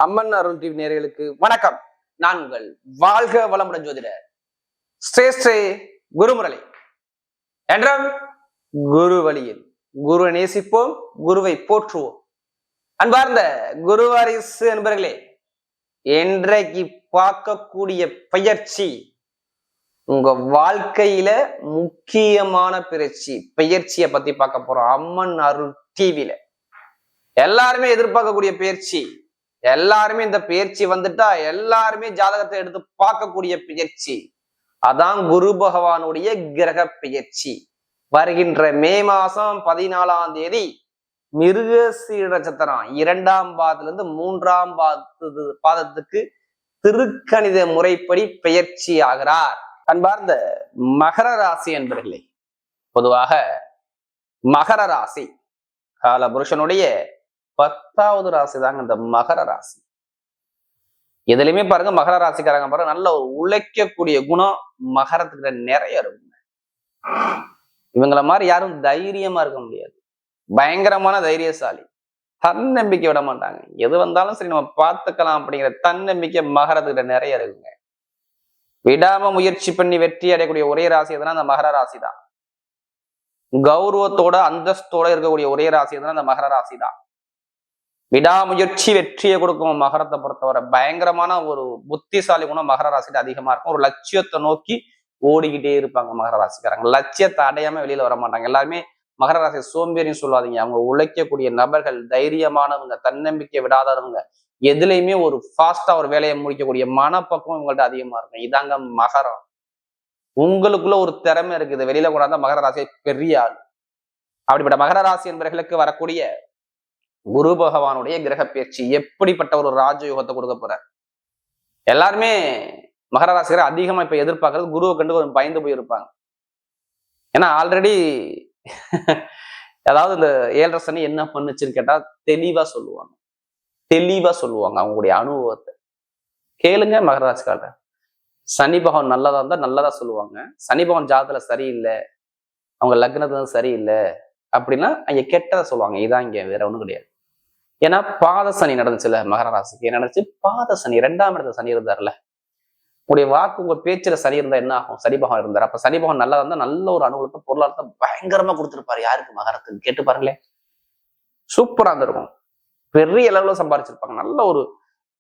அம்மன் அருள் TV நேயர்களுக்கு வணக்கம். நான் உங்கள் வாழ்க வளமுடன் ஜோதிடர் ஸ்ரே குருமுரளி. என்றும் குரு வழியில் குருவை நேசிப்போம், குருவை போற்றுவோம். அன்பார்ந்த குரு வாரிசு என்பர்களே, இன்றைக்கு பார்க்கக்கூடிய பயிற்சி உங்க வாழ்க்கையில முக்கியமான பயிற்சியை பத்தி பார்க்க போறோம். அம்மன் அருள் டிவில எல்லாருமே எதிர்பார்க்கக்கூடிய பயிற்சி, எல்லாருமே இந்த பயிற்சி வந்துட்டா எல்லாருமே ஜாதகத்தை எடுத்து பார்க்கக்கூடிய பயிற்சி. அதான் குரு பகவானுடைய கிரக பயிற்சி. வருகின்ற மே மாசம் 14ஆம் தேதி மிருகசீட நட்சத்திரம் 2ஆம் பாதத்திலிருந்து 3ஆம் பாதத்துக்கு திருக்கணித முறைப்படி பயிற்சி ஆகிறார். அன்பார்ந்த மகர ராசி என்பர்களே, பொதுவாக மகர ராசி கால புருஷனுடைய 10வது ராசி தாங்க இந்த மகர ராசி. எதுலையுமே பாருங்க, மகர ராசிக்காரங்க பாருங்க, நல்ல ஒரு உழைக்கக்கூடிய குணம் மகரத்துக்கிட்ட நிறைய இருக்குங்க. இவங்கள மாதிரி யாரும் தைரியமா இருக்க முடியாது. பயங்கரமான தைரியசாலி, தன்னம்பிக்கை விட மாட்டாங்க. எது வந்தாலும் சரி நம்ம பார்த்துக்கலாம் அப்படிங்கிற தன்னம்பிக்கை மகரத்துக்கிட்ட நிறைய இருக்குங்க. விடாம முயற்சி பண்ணி வெற்றி அடையக்கூடிய ஒரே ராசி எதுனா அந்த மகர ராசி தான். கௌரவத்தோட அந்தஸ்தோட இருக்கக்கூடிய ஒரே ராசி எதுனா அந்த மகர ராசி தான். விடாமுயற்சி வெற்றியை கொடுக்கும். மகரத்தை பொறுத்தவரை பயங்கரமான ஒரு புத்திசாலி குணம் மகர ராசிட்டு அதிகமா இருக்கும். ஒரு லட்சியத்தை நோக்கி ஓடிக்கிட்டே இருப்பாங்க மகர ராசிக்காரங்க. லட்சியத்தை அடையாம வெளியில வர மாட்டாங்க. எல்லாருமே மகர ராசி சோம்பேறின்னு சொல்லாதீங்க. அவங்க உழைக்கக்கூடிய நபர்கள், தைரியமானவங்க, தன்னம்பிக்கை விடாதவங்க, எதுலையுமே ஒரு ஃபாஸ்டா ஒரு வேலையை முடிக்கக்கூடிய மனப்பக்கம் உங்கள்ட்ட அதிகமா இருக்கும். இதாங்க மகரம். உங்களுக்குள்ள ஒரு திறமை இருக்குது, வெளியில கொண்டாந்தா மகர ராசி பெரிய ஆள். அப்படிப்பட்ட மகர ராசி என்பவர்களுக்கு வரக்கூடிய குரு பகவானுடைய கிரக பயிற்சி எப்படிப்பட்ட ஒரு ராஜயோகத்தை கொடுக்க போறார். எல்லாருமே மகர ராசிகரை அதிகமா இப்ப எதிர்பார்க்கறது குருவை கண்டு கொஞ்சம் பயந்து போயிருப்பாங்க. ஏன்னா ஆல்ரெடி அதாவது இந்த 7.5 சனி என்ன பண்ணுச்சுன்னு கேட்டா தெளிவா சொல்லுவாங்க. அவங்களுடைய அனுபவத்தை கேளுங்க. மகர ராசிக்காரர் சனி பகவான் நல்லதா இருந்தா நல்லதா சொல்லுவாங்க. சனி பகவான் ஜாதத்துல சரியில்லை, அவங்க லக்னத்துல சரியில்லை அப்படின்னா அங்க கெட்டதை சொல்லுவாங்க. இதான் இங்க வேற ஒண்ணும் கிடையாது. ஏன்னா பாத சனி நடந்துச்சுல மகர ராசிக்கு. என்ன நடந்துச்சு? பாத சனி, 2ஆம் இடத்துல சனி இருந்தார்ல. உங்களுடைய வாக்கு, உங்க பேச்சுல சனி இருந்தா என்ன ஆகும்? சனி பகவான் இருந்தார். அப்ப சனி பகவான் நல்லா இருந்தா நல்ல ஒரு அனுகூலத்தை, பொருளாதாரத்தை பயங்கரமா கொடுத்துருப்பாரு. யாருக்கு? மகரத்துக்கு. கேட்டு பாருங்களேன், சூப்பரா இருந்திருக்கும். பெரிய அளவுல சம்பாதிச்சிருப்பாங்க. நல்ல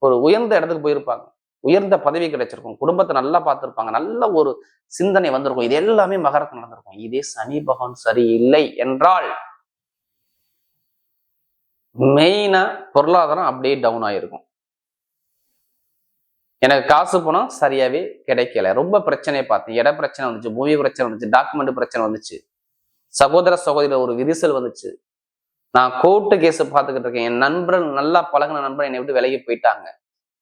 ஒரு உயர்ந்த இடத்துக்கு போயிருப்பாங்க. உயர்ந்த பதவி கிடைச்சிருக்கும். குடும்பத்தை நல்லா பார்த்திருப்பாங்க. நல்ல ஒரு சிந்தனை வந்திருக்கும். இது எல்லாமே மகரத்துக்கு நடந்திருக்கும். இதே சனி பகவான் சரியில்லை என்றால் மெயினா பொருளாதாரம் அப்படியே டவுன் ஆயிருக்கும். எனக்கு காசு பணம் சரியாவே கிடைக்கல, ரொம்ப பிரச்சனையை பார்த்தேன். இட பிரச்சனை வந்துச்சு, பூமி பிரச்சனை வந்துச்சு, டாக்குமெண்ட் பிரச்சனை வந்துச்சு, சகோதர சகோதரியில ஒரு விரிசல் வந்துச்சு, நான் கோர்ட்டு கேஸ் பார்த்துக்கிட்டு இருக்கேன், என் நண்பன் நல்லா பழகின நண்பன் என்னை விட்டு விலகி போயிட்டாங்க,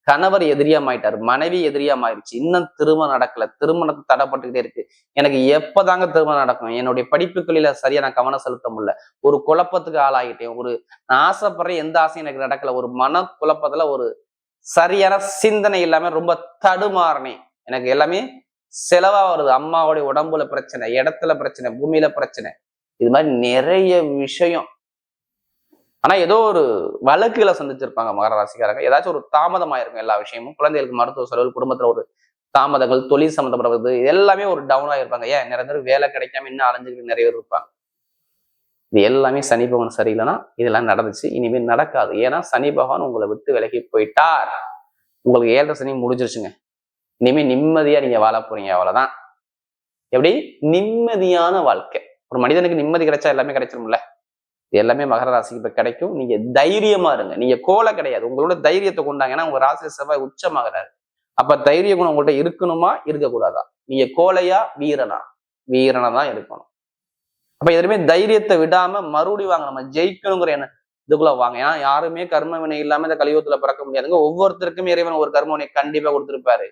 கணவர் எதிரியாமாயிட்டாரு, மனைவி எதிரியாமாயிருச்சு, இன்னும் திருமணம் நடக்கல, திருமணத்தை தடைப்பட்டுக்கிட்டே இருக்கு, எனக்கு எப்பதாங்க திருமணம் நடக்கும், என்னுடைய படிப்புகளில சரியா நான் கவனம் செலுத்த முடியல, ஒரு குழப்பத்துக்கு ஆளாகிட்டேன், நான் ஆசைப்படுற எந்த ஆசையும் எனக்கு நடக்கல, ஒரு மன குழப்பத்துல ஒரு சரியான சிந்தனை இல்லாம ரொம்ப தடுமாறினேன், எனக்கு எல்லாமே செலவா வருது, அம்மாவுடைய உடம்புல பிரச்சனை, இடத்துல பிரச்சனை, பூமியில பிரச்சனை, இது மாதிரி நிறைய விஷயம். ஆனா ஏதோ ஒரு வழக்குகளை சந்திச்சிருப்பாங்க மகர ராசிக்காரங்க. ஏதாச்சும் ஒரு தாமதம் ஆயிருக்கும் எல்லா விஷயமும். குழந்தைகளுக்கு மருத்துவ செலவு, குடும்பத்துல ஒரு தாமதங்கள், தொழில் சம்மந்தப்படுறது, இது எல்லாமே ஒரு டவுன் ஆயிருப்பாங்க. ஏன் நிறைய பேர் வேலை கிடைக்காம இன்னும் அலைஞ்சுக்கிட்டு நிறைய பேர் இருப்பாங்க. இது எல்லாமே சனி பகவான் சரியில்லைன்னா இதெல்லாம் நடந்துச்சு. இனிமேல் நடக்காது. ஏன்னா சனி பகவான் உங்களை விட்டு விலகி போயிட்டார். உங்களுக்கு 7.5 சனி முடிஞ்சிருச்சுங்க. இனிமே நிம்மதியா நீங்க வாழ போறீங்க, அவ்வளவுதான். எப்படி? நிம்மதியான வாழ்க்கை. ஒரு மனிதனுக்கு நிம்மதி கிடைச்சா எல்லாமே கிடைச்சிரும்ல. இது எல்லாமே மகர ராசிக்கு இப்ப கிடைக்கும். நீங்க தைரியமா இருங்க. நீங்க கோலை கிடையாது, உங்களோட தைரியத்தை கொண்டாங்க. ஏன்னா உங்க ராசி செவ்வாய் உச்சமாகிறாரு. அப்ப தைரிய குணம் உங்கள்கிட்ட இருக்கணுமா, இருக்கக்கூடாதா? நீங்க கோலையா வீரனா? வீரனா தான் இருக்கணும். அப்ப எதுவுமே தைரியத்தை விடாம மறுபடியும் வாங்க, நம்ம ஜெயிக்கணுங்கிற என்ன இதுக்குள்ள வாங்க. ஏன்னா யாருமே கர்ம வினை இல்லாம இந்த கலியுகத்துல பிறக்க முடியாதுங்க. ஒவ்வொருத்தருக்கும் இறைவன் ஒரு கர்ம வினை கண்டிப்பா கொடுத்திருப்பாரு.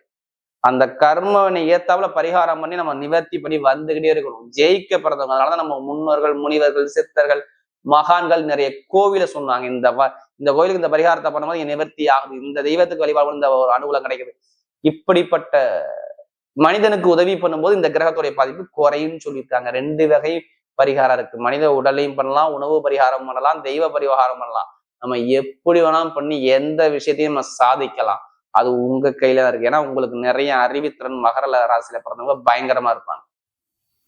அந்த கர்ம வினை ஏத்தாப்புல பரிகாரம் பண்ணி நம்ம நிவர்த்தி பண்ணி வந்துகிட்டே இருக்கணும். ஜெயிக்க பிறந்தவங்க. அதனாலதான் நம்ம முன்னோர்கள், முனிவர்கள், சித்தர்கள், மகான்கள் நிறைய கோவில சொன்னாங்க, இந்த கோயிலுக்கு இந்த பரிகாரத்தை பண்ணும்போது நிவர்த்தி ஆகுது, இந்த தெய்வத்துக்கு வழிபாடு இந்த ஒரு அனுகூலம் கிடைக்குது. இப்படிப்பட்ட மனிதனுக்கு உதவி பண்ணும்போது இந்த கிரகத்துடைய பாதிப்பு குறையும் சொல்லியிருக்காங்க. 2 வகை பரிகாரம் இருக்கு. மனித உடலையும் பண்ணலாம், உணவு பரிகாரம் பண்ணலாம், தெய்வ பரிகாரம் பண்ணலாம். நம்ம எப்படி வேணாலும் பண்ணி எந்த விஷயத்தையும் நம்ம சாதிக்கலாம். அது உங்க கையில தான் இருக்கு. ஏன்னா உங்களுக்கு நிறைய அறிவுத்திறன் மகர ராசியில பிறந்தவங்க பயங்கரமா இருப்பாங்க.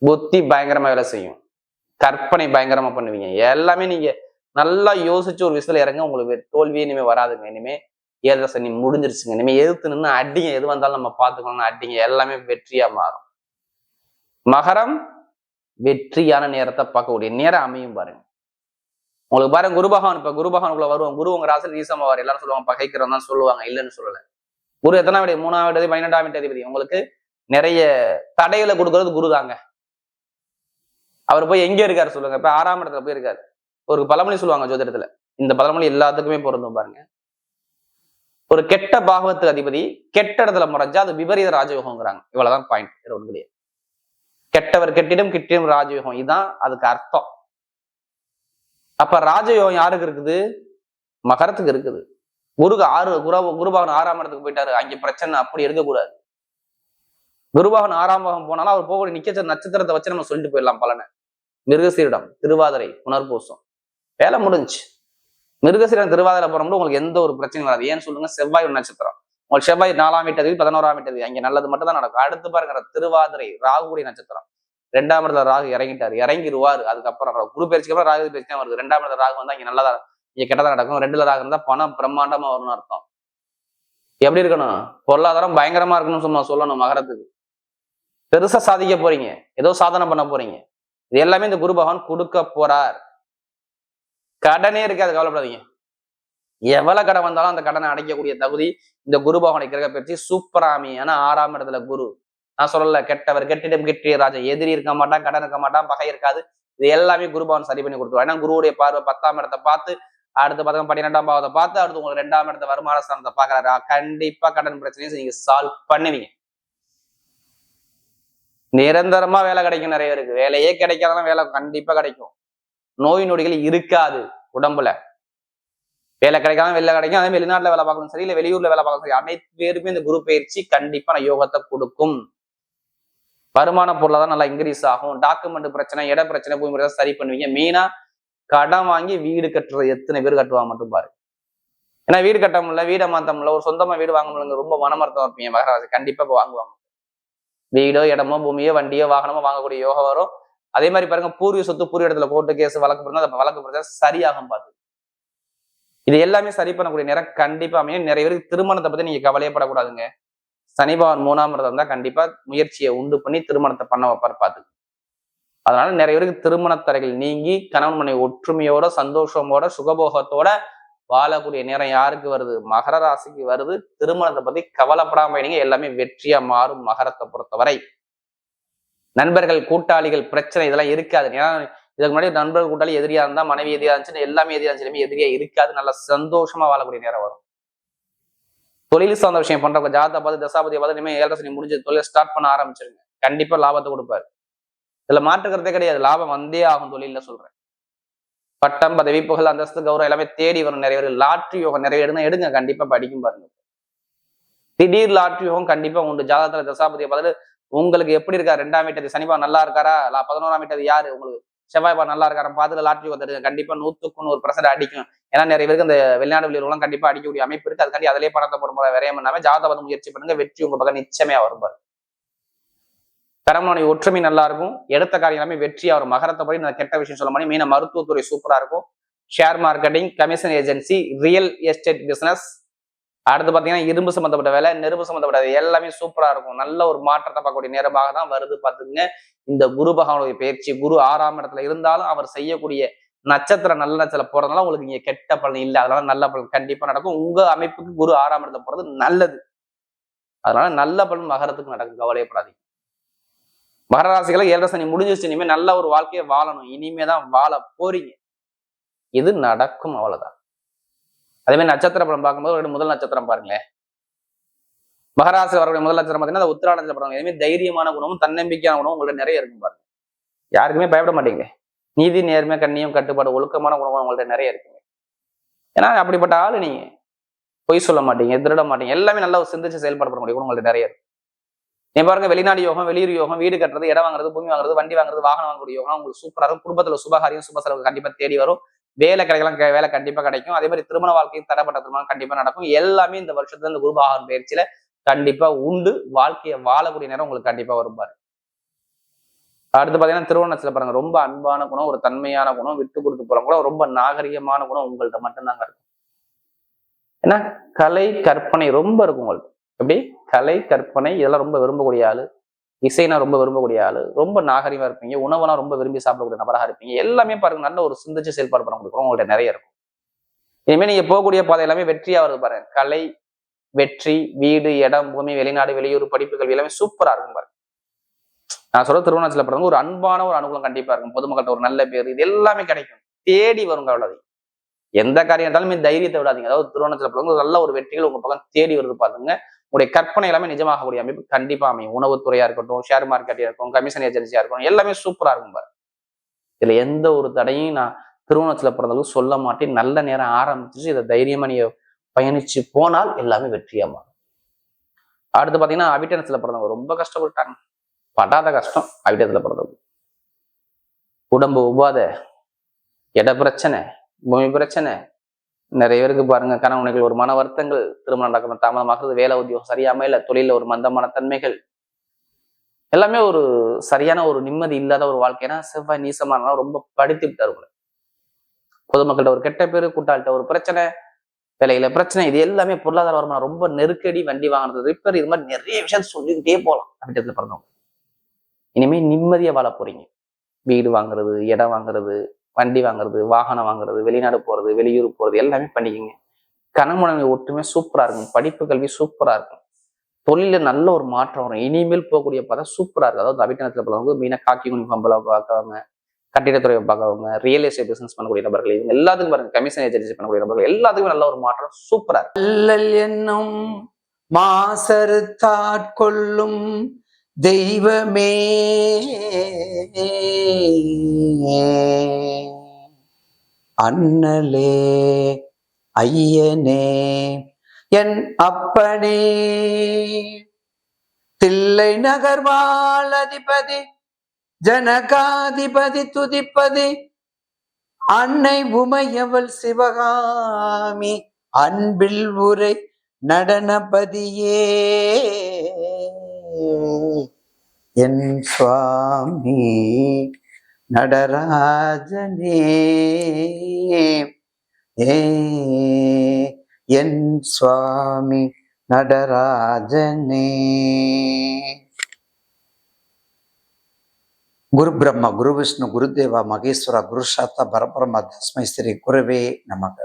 புத்தி பயங்கரமா வேலை செய்யும். கற்பனை பயங்கரமா பண்ணுவீங்க. எல்லாமே நீங்க நல்லா யோசிச்சு ஒரு விஷயத்துல இறங்க, உங்களுக்கு தோல்வியே இனிமே வராதுங்க. இனிமே 7 சனி முடிஞ்சிருச்சுங்க. இனிமே எதிர்த்து நின்று அடிங்க, எது வந்தாலும் நம்ம பார்த்துக்கணும்னு அடிங்க, எல்லாமே வெற்றியா மாறும். மகரம் வெற்றியான நேரத்தை பார்க்கக்கூடிய நேரம் அமையும் பாருங்க. உங்களுக்கு பாருங்க, குரு பகவான் இப்ப குரு பகவானுக்குள்ள வருவோம். குரு உங்க ராசியில் நீசமாவார். எல்லாரும் சொல்லுவாங்க பகைக்கிறோம் தான் சொல்லுவாங்க, இல்லைன்னு சொல்லல. குரு எத்தனாம் வீடு? 3ஆம் வீடு, 12ஆம் வீட்டு அதிபதி. உங்களுக்கு நிறைய தடைகளை கொடுக்கறது குரு தாங்க. அவர் போய் எங்க இருக்காரு சொல்லுங்க? இப்ப 6ஆம் இடத்துல போய் இருக்காரு. ஒரு பழமொழி சொல்லுவாங்க ஜோதிடத்துல, இந்த பழமொழி எல்லாத்துக்குமே பொருந்தும் பாருங்க. ஒரு கெட்ட பாகவத்து அதிபதி கெட்ட இடத்துல முறைஞ்சா அது விபரீத ராஜயோகம்ங்கிறாங்க. இவ்வளவுதான் பாயிண்ட், வேற ஒண்ணு கிடையாது. கெட்டவர் கெட்டிடம் கிட்டிடும் ராஜயோகம், இதுதான் அதுக்கு அர்த்தம். அப்ப ராஜயோகம் யாருக்கு இருக்குது? மகரத்துக்கு இருக்குது. குருக்கு குருபகவான் 6ஆம் இடத்துக்கு போயிட்டாரு, அங்க பிரச்சனை அப்படி இருக்கக்கூடாது. குருபகவான் 6ஆம் பாகம் போனாலும் அவர் போகக்கூடிய நிக்க நட்சத்திரத்தை வச்சு நம்ம சொல்லிட்டு போயிடலாம் பலனை. மிருகசீரிடம், திருவாதிரை, புனர்பூசம், வேலை முடிஞ்சு. மிருகசீரிடம் திருவாதிரை போறோம்னா உங்களுக்கு எந்த ஒரு பிரச்சனையும் வராது. ஏன்னு சொல்லுங்க? செவ்வாய் ஒரு நட்சத்திரம். உங்களுக்கு செவ்வாய் 4ஆம் வீட்டு 11ஆம் வீட்டு, அங்க நல்லது மட்டும் தான் நடக்கும். அடுத்து பாருங்க திருவாதிரை, ராகுடைய நட்சத்திரம். 2ஆம் இடத்துல ராகு இறங்கிட்டாரு, இறங்கிடுவாரு. அதுக்கப்புறம் குரு பயிற்சிக்கு அப்புறம் ராகு பயிற்சி தான் வருது. 2ஆம் இடத்துல ராகு வந்தா இங்க நல்லதா, இங்க கெட்டதா நடக்கும். 2ல ராகு இருந்தா பணம் பிரம்மாண்டமா வரும்னு அர்த்தம். எப்படி இருக்கணும்? பொருளாதாரம் பயங்கரமா இருக்கணும்னு சும்மா சொல்லணும். மகரத்துக்கு பெருசா சாதிக்க போறீங்க, ஏதோ சாதனை பண்ண போறீங்க. இது எல்லாமே இந்த குரு பகவான் கொடுக்க போறார். கடனே இருக்காது, கவலைப்படாதீங்க. எவ்வளவு கடன் வந்தாலும் அந்த கடனை அடைக்கக்கூடிய தகுதி இந்த குரு பகவானை கிரக பயிற்சி சூப்பராமி. ஆனா 6ஆம் இடத்துல குரு, நான் சொல்லல கெட்டவர் கெட்டிடம் கெட்டிய ராஜா, எதிரி இருக்க மாட்டான், கடன் இருக்க மாட்டான், பகை இருக்காது. இது எல்லாமே குரு பகவான் சரி பண்ணி கொடுத்துருவார். ஏன்னா குருவுடைய பார்வை 10ஆம் இடத்தை பார்த்து, அடுத்து பார்த்தா 12ஆம் பாவத்தை பார்த்து, அடுத்து உங்களுக்கு 2ஆம் இடத்த வருமான ஸ்தானத்தை பார்க்கறாரு. கண்டிப்பா கடன் பிரச்சனையை நீங்க சால்வ் பண்ணுவீங்க. நிரந்தரமா வேலை கிடைக்கும். நிறைய பேருக்கு வேலையே கிடைக்காதான் வேலை கண்டிப்பா கிடைக்கும். நோய் நொடிகள் இருக்காது உடம்புல. வேலை கிடைக்காம வெளில கிடைக்கும். அதே வெளிநாட்டுல வேலை பார்க்கணும் சரி, இல்ல வெளியூர்ல வேலை பார்க்கணும் சரி, அனைத்து பேருமே இந்த குரு பயிற்சி கண்டிப்பா யோகத்தை கொடுக்கும். வருமான பொருளாதான் நல்லா இன்க்ரீஸ் ஆகும். டாக்குமெண்ட் பிரச்சனை, இட பிரச்சனை, பூமி பிரச்சனை சரி பண்ணுவீங்க. மெயினா கடன் வாங்கி வீடு கட்டுறது எத்தனை பேர் கட்டுவாங்க மட்டும் பாரு. ஏன்னா வீடு கட்ட முடியல, வீடை மாத்த முடியல, ஒரு சொந்தமா வீடு வாங்க முடியல, ரொம்ப மனமர்த்தம் இருப்பீங்க. மகராசி கண்டிப்பா இப்போ வாங்குவாங்க. வீடோ இடமோ பூமியோ வண்டியோ வாகனமோ வாங்கக்கூடிய யோகம் வரும். அதே மாதிரி பாருங்க, பூர்வீக சொத்து பூர்வ இடத்துல கோர்ட்டு கேஸ் வழக்கு பிறந்தா வழக்கு பிறந்தா சரியாகும் பார்த்து. இது எல்லாமே சரி பண்ணக்கூடிய நேரம் கண்டிப்பா அமையும். நிறைய பேருக்கு திருமணத்தை பத்தி நீங்க கவலையப்படக்கூடாதுங்க. சனி பகவான் 3ஆம் இடத்துல இருந்தா கண்டிப்பா முயற்சியை உண்டு பண்ணி திருமணத்தை பண்ண வைப்பார் பார்த்து. அதனால நிறைய பேருக்கு திருமண தடைகள் நீங்கி கணவன் மனைவி ஒற்றுமையோட சந்தோஷமோட சுகபோகத்தோட வாழக்கூடிய நேரம் யாருக்கு வருது? மகர ராசிக்கு வருது. திருமணத்தை பத்தி கவலைப்படாம நீங்க எல்லாமே வெற்றியா மாறும். மகரத்தை பொறுத்தவரை நண்பர்கள் கூட்டாளிகள் பிரச்சனை இதெல்லாம் இருக்காது. ஏன்னா இதுக்கு முன்னாடி நண்பர்கள் கூட்டாளி எதிரியா இருந்தா, மனைவி எதிரியா இருந்துச்சு, எல்லாமே எதிரியா இருந்துச்சு, எதிரியா இருக்காது. நல்லா சந்தோஷமா வாழக்கூடிய நேரம் வரும். தொழில் சார்ந்த விஷயம் பண்றவங்க ஜாதகத்தை பார்த்து தசாபதியை பார்த்து இனிமேல் 7 சனி முடிஞ்சு தொழில் ஸ்டார்ட் பண்ண ஆரம்பிச்சிருங்க. கண்டிப்பா லாபத்தை கொடுப்பாரு. இதுல மாற்றுக்கிறதே கிடையாது. லாபம் வந்தே ஆகும். தொழில சொல்றேன். பட்டம் பதவி புகழ் அந்தஸ்து கௌரவம் எல்லாமே தேடி வரும். நிறைய பேர் லாட்ரி யோகம் நிறைய எடுங்க. கண்டிப்பா படிக்கும் பாருங்க. திடீர் லாட்ரி யோகம் கண்டிப்பா உண்டு. ஜாதகத்துல தசாபதியை பார்த்துட்டு உங்களுக்கு எப்படி இருக்கா? 2ஆம் வீட்டது சனிபா நல்லா இருக்காரா? 11ஆம் வீட்டது யாரு? உங்களுக்கு செவ்வாய்பா நல்லா இருக்காரு பார்த்துட்டு லாட்ரி வந்துடுங்க. கண்டிப்பா 100% அடிக்கும். ஏன்னா நிறைய பேருக்கு இந்த வெளிநாடு வெளியூர்லாம் கண்டிப்பா அடிக்கக்கூடிய அமைப்பு இருக்கு. அதுக்காண்டி அதிலே பணத்தை போடும் போது விரையம் பண்ணாம ஜாதகம் முயற்சி பண்ணுங்க. வெற்றி உங்க பக்கம் நிச்சயமே வரும்பாரு. கணவன் ஒற்றுமை நல்லா இருக்கும். எடுத்த காரியம் எல்லாமே வெற்றியா வரும். மகரத்தை படி நான் கெட்ட விஷயம் சொல்ல முடியும். மெயினா மருத்துவத்துறை சூப்பரா இருக்கும். Share marketing, commission agency, real estate business, அடுத்து பாத்தீங்கன்னா இரும்பு சம்பந்தப்பட்ட வேலை, நெருப்பு சம்பந்தப்பட்ட எல்லாமே சூப்பரா இருக்கும். நல்ல ஒரு மாற்றத்தை பார்க்கக்கூடிய நேரமாக தான் வருது. பாத்துங்க இந்த குரு பகவானுடைய பயிற்சி. குரு 6ஆம் இடத்துல இருந்தாலும் அவர் செய்யக்கூடிய நட்சத்திரம் நல்ல நட்சத்திரம் போறதுனால உங்களுக்கு இங்க கெட்ட பலன் இல்லை. அதனால நல்ல பலன் கண்டிப்பா நடக்கும். உங்க அமைப்புக்கு குரு 6ஆம் இடத்துல போறது நல்லது. அதனால நல்ல பலன் மகரத்துக்கு நடக்கும். கவலையப்படாதீங்க. மகர ராசிகளை 7 சனி முடிஞ்சிச்சு. இனிமே நல்ல ஒரு வாழ்க்கையை வாழணும். இனிமேதான் வாழ போறீங்க. இது நடக்கும். அவ்வளவுதான். அதே மாதிரி நட்சத்திர பலம் பார்க்கும்போது முதல் நட்சத்திரம் பாருங்களேன். மகராசி வரக்கூடிய முதல் நட்சத்திரம் பார்த்தீங்கன்னா உத்திராட நட்சத்திரம். எதுவுமே தைரியமான குணமும் தன்னம்பிக்கையான குணமும் உங்கள்ட்ட நிறைய இருக்கும் பாருங்க. யாருக்குமே பயப்பட மாட்டீங்க. நீதி நேர்மை கண்ணியம் கட்டுப்பாடு ஒழுக்கமான குணமும் உங்கள்ட்ட நிறைய இருக்குங்க. ஏன்னா அப்படிப்பட்ட ஆளு நீங்க. பொய் சொல்ல மாட்டீங்க, திருட மாட்டீங்க, எல்லாமே நல்லா சிந்திச்சு செயல்படக்கூடிய குணம் உங்கள்ட்ட நிறைய இருக்கு. நீ பாருங்க, வெளிநாடு யோகம், வெளியூர் யோகம், வீடு கட்டுறது, இடம் வாங்குறது, பூமி வாங்குறது, வண்டி வாங்குறது, வாகனம் வாங்கக்கூடிய யோகம் உங்களுக்கு சூப்பரா இருக்கும். குடும்பத்துல சுபகாரியம் சுப செலவு கண்டிப்பா தேடி வரும். வேலை கிடைக்கலாம், வேலை கண்டிப்பா கிடைக்கும். அதே மாதிரி திருமண வாழ்க்கையும் தடைப்பட்ட திருமணம் கண்டிப்பா நடக்கும். எல்லாமே இந்த வருஷத்துல இந்த குரு பகவான் பயிற்சியில கண்டிப்பா உண்டு. வாழ்க்கையை வாழக்கூடிய நேரம் உங்களுக்கு கண்டிப்பா வரும்பாரு. அடுத்து பாத்தீங்கன்னா திருவோணத்துல பாருங்க, ரொம்ப அன்பான குணம், ஒரு தன்மையான குணம், விட்டு கொடுத்து போற குணம், ரொம்ப நாகரிகமான குணம் உங்கள்ட்ட மட்டும்தாங்க இருக்கும். ஏன்னா கலை கற்பனை ரொம்ப இருக்கும் உங்களுக்கு. எப்படி கலை கற்பனை இதெல்லாம் ரொம்ப விரும்பக்கூடிய ஆளு, இசைனா ரொம்ப விரும்பக்கூடிய ஆளு, ரொம்ப நாகரிகமா இருப்பீங்க, உணவெல்லாம் ரொம்ப விரும்பி சாப்பிடக்கூடிய நபராக இருப்பீங்க. எல்லாமே பாருங்க நல்ல ஒரு சிந்திச்சு செயல்பாடு பண்ண முடியும் உங்கள்ட்ட நிறைய இருக்கும். இனிமே நீங்க போகக்கூடிய பாதை எல்லாமே வெற்றியா வருது பாருங்க. கலை, வெற்றி, வீடு, இடம், பூமி, வெளிநாடு, வெளியூர், படிப்பு, கல்வி எல்லாமே சூப்பரா இருக்கும் பாருங்க. நான் சொல்ற திருவண்ணாமலை பிறகு ஒரு அன்பான ஒரு அனுகூலம் கண்டிப்பா இருக்கும். பொதுமக்கள்கிட்ட ஒரு நல்ல பேர், இது எல்லாமே கிடைக்கும். தேடி வரும், கவலை. எந்த காரியம் இருந்தாலுமே தைரியத்தை விடாதீங்க. அதாவது திருவண்ணாமலை பிறகு நல்ல ஒரு வெற்றிகள் உங்க பக்கம் தேடி வருது பாருங்க. உங்களுடைய கற்பனை எல்லாமே நிஜமாகக்கூடிய அமைப்பு கண்டிப்பா அமையும். உணவுத்துறையா இருக்கட்டும், ஷேர் மார்க்கெட்டா இருக்கட்டும், கமிஷன் ஏஜென்சியா இருக்கட்டும், எல்லாமே சூப்பரா இருக்கும் பாருங்க. இதுல எந்த ஒரு தடையும் நான் திருவண்ணாமலை பிறந்தளவுக்கு சொல்ல மாட்டேன். நல்ல நேரம் ஆரம்பிச்சு இதை தைரியமா நீங்க பயணிச்சு போனால் எல்லாமே வெற்றியா மாறும். அடுத்து பாத்தீங்கன்னா அவிட்டனத்துல பிறந்தவங்க ரொம்ப கஷ்டப்பட்டாங்க. படாத கஷ்டம் அவிட்டத்துல பிறந்தவங்க. உடம்பு உபாத, இட பிரச்சனை, பூமி பிரச்சனை, நிறைய பேருக்கு பாருங்க கணவனைகள் ஒரு மன வருத்தங்கள், திருமணம் நடக்கணும் தாமதமாகிறது, வேலை உத்தியோகம் சரியாம இல்ல, தொழில ஒரு மந்தமான தன்மைகள், எல்லாமே ஒரு சரியான ஒரு நிம்மதி இல்லாத ஒரு வாழ்க்கைனா செவ்வாய் நீசமான ரொம்ப படுத்தி விட்டாரு உங்களை. பொதுமக்கள்கிட்ட ஒரு கெட்ட பேரு, கூட்டாளிட்ட ஒரு பிரச்சனை, வேலையில பிரச்சனை, இது எல்லாமே பொருளாதார வருமானம் ரொம்ப நெருக்கடி, வண்டி வாங்கினது ரிப்பேர், இது மாதிரி நிறைய விஷயம் சொல்லிக்கிட்டே போகலாம் அவிட்டத்துல பிறந்தவங்க. இனிமே நிம்மதியா வாழ போறீங்க. வீடு வாங்குறது, இடம் வாங்குறது, வண்டி வாங்குறது, வாகனம் வாங்குறது, வெளிநாடு போறது, வெளியூர் போறது எல்லாமே பண்ணிக்கோங்க. கணவனை ஒட்டுமே சூப்பரா இருக்கும். படிப்பு கல்வி சூப்பரா இருக்கும். தொழில நல்ல ஒரு மாற்றம் வரும். இனிமேல் போகக்கூடிய பார்த்தா சூப்பரா இருக்கும். அதாவது அவிட்டனத்துல போறவங்க மீனா காக்கி யூனிஃபார்ம் பார்க்கவங்க, கட்டிடத்துறையை பார்க்கவங்க, ரியல் எஸ்டேட் பிசினஸ் பண்ணக்கூடிய நபர்கள், இவங்க எல்லாத்துக்கும் பாருங்க, கமிஷன் ஏஜென்சி பண்ணக்கூடிய நபர்கள் எல்லாத்துக்கும் நல்ல ஒரு மாற்றம் சூப்பரா இருக்கும். என்னும் மாசறுத்தாட்கொள்ளும் தெய்வமே அண்ணலே ஐயனே என் அப்பனே தில்லை நகர்வாழ் அதிபதி ஜனகாதிபதி துதிப்பதி அன்னை உமையவள் சிவகாமி அன்பில் உரை நடனபதியே என் சுவாமி நடராஜனே என் சுவாமி நடராஜனே. குரு பிரம்மா, குரு விஷ்ணு, குருதேவா, மகேஸ்வரா, குரு சாத்தா, பரபரமா, தஸ்மை ஸ்ரீ குருவே நமக.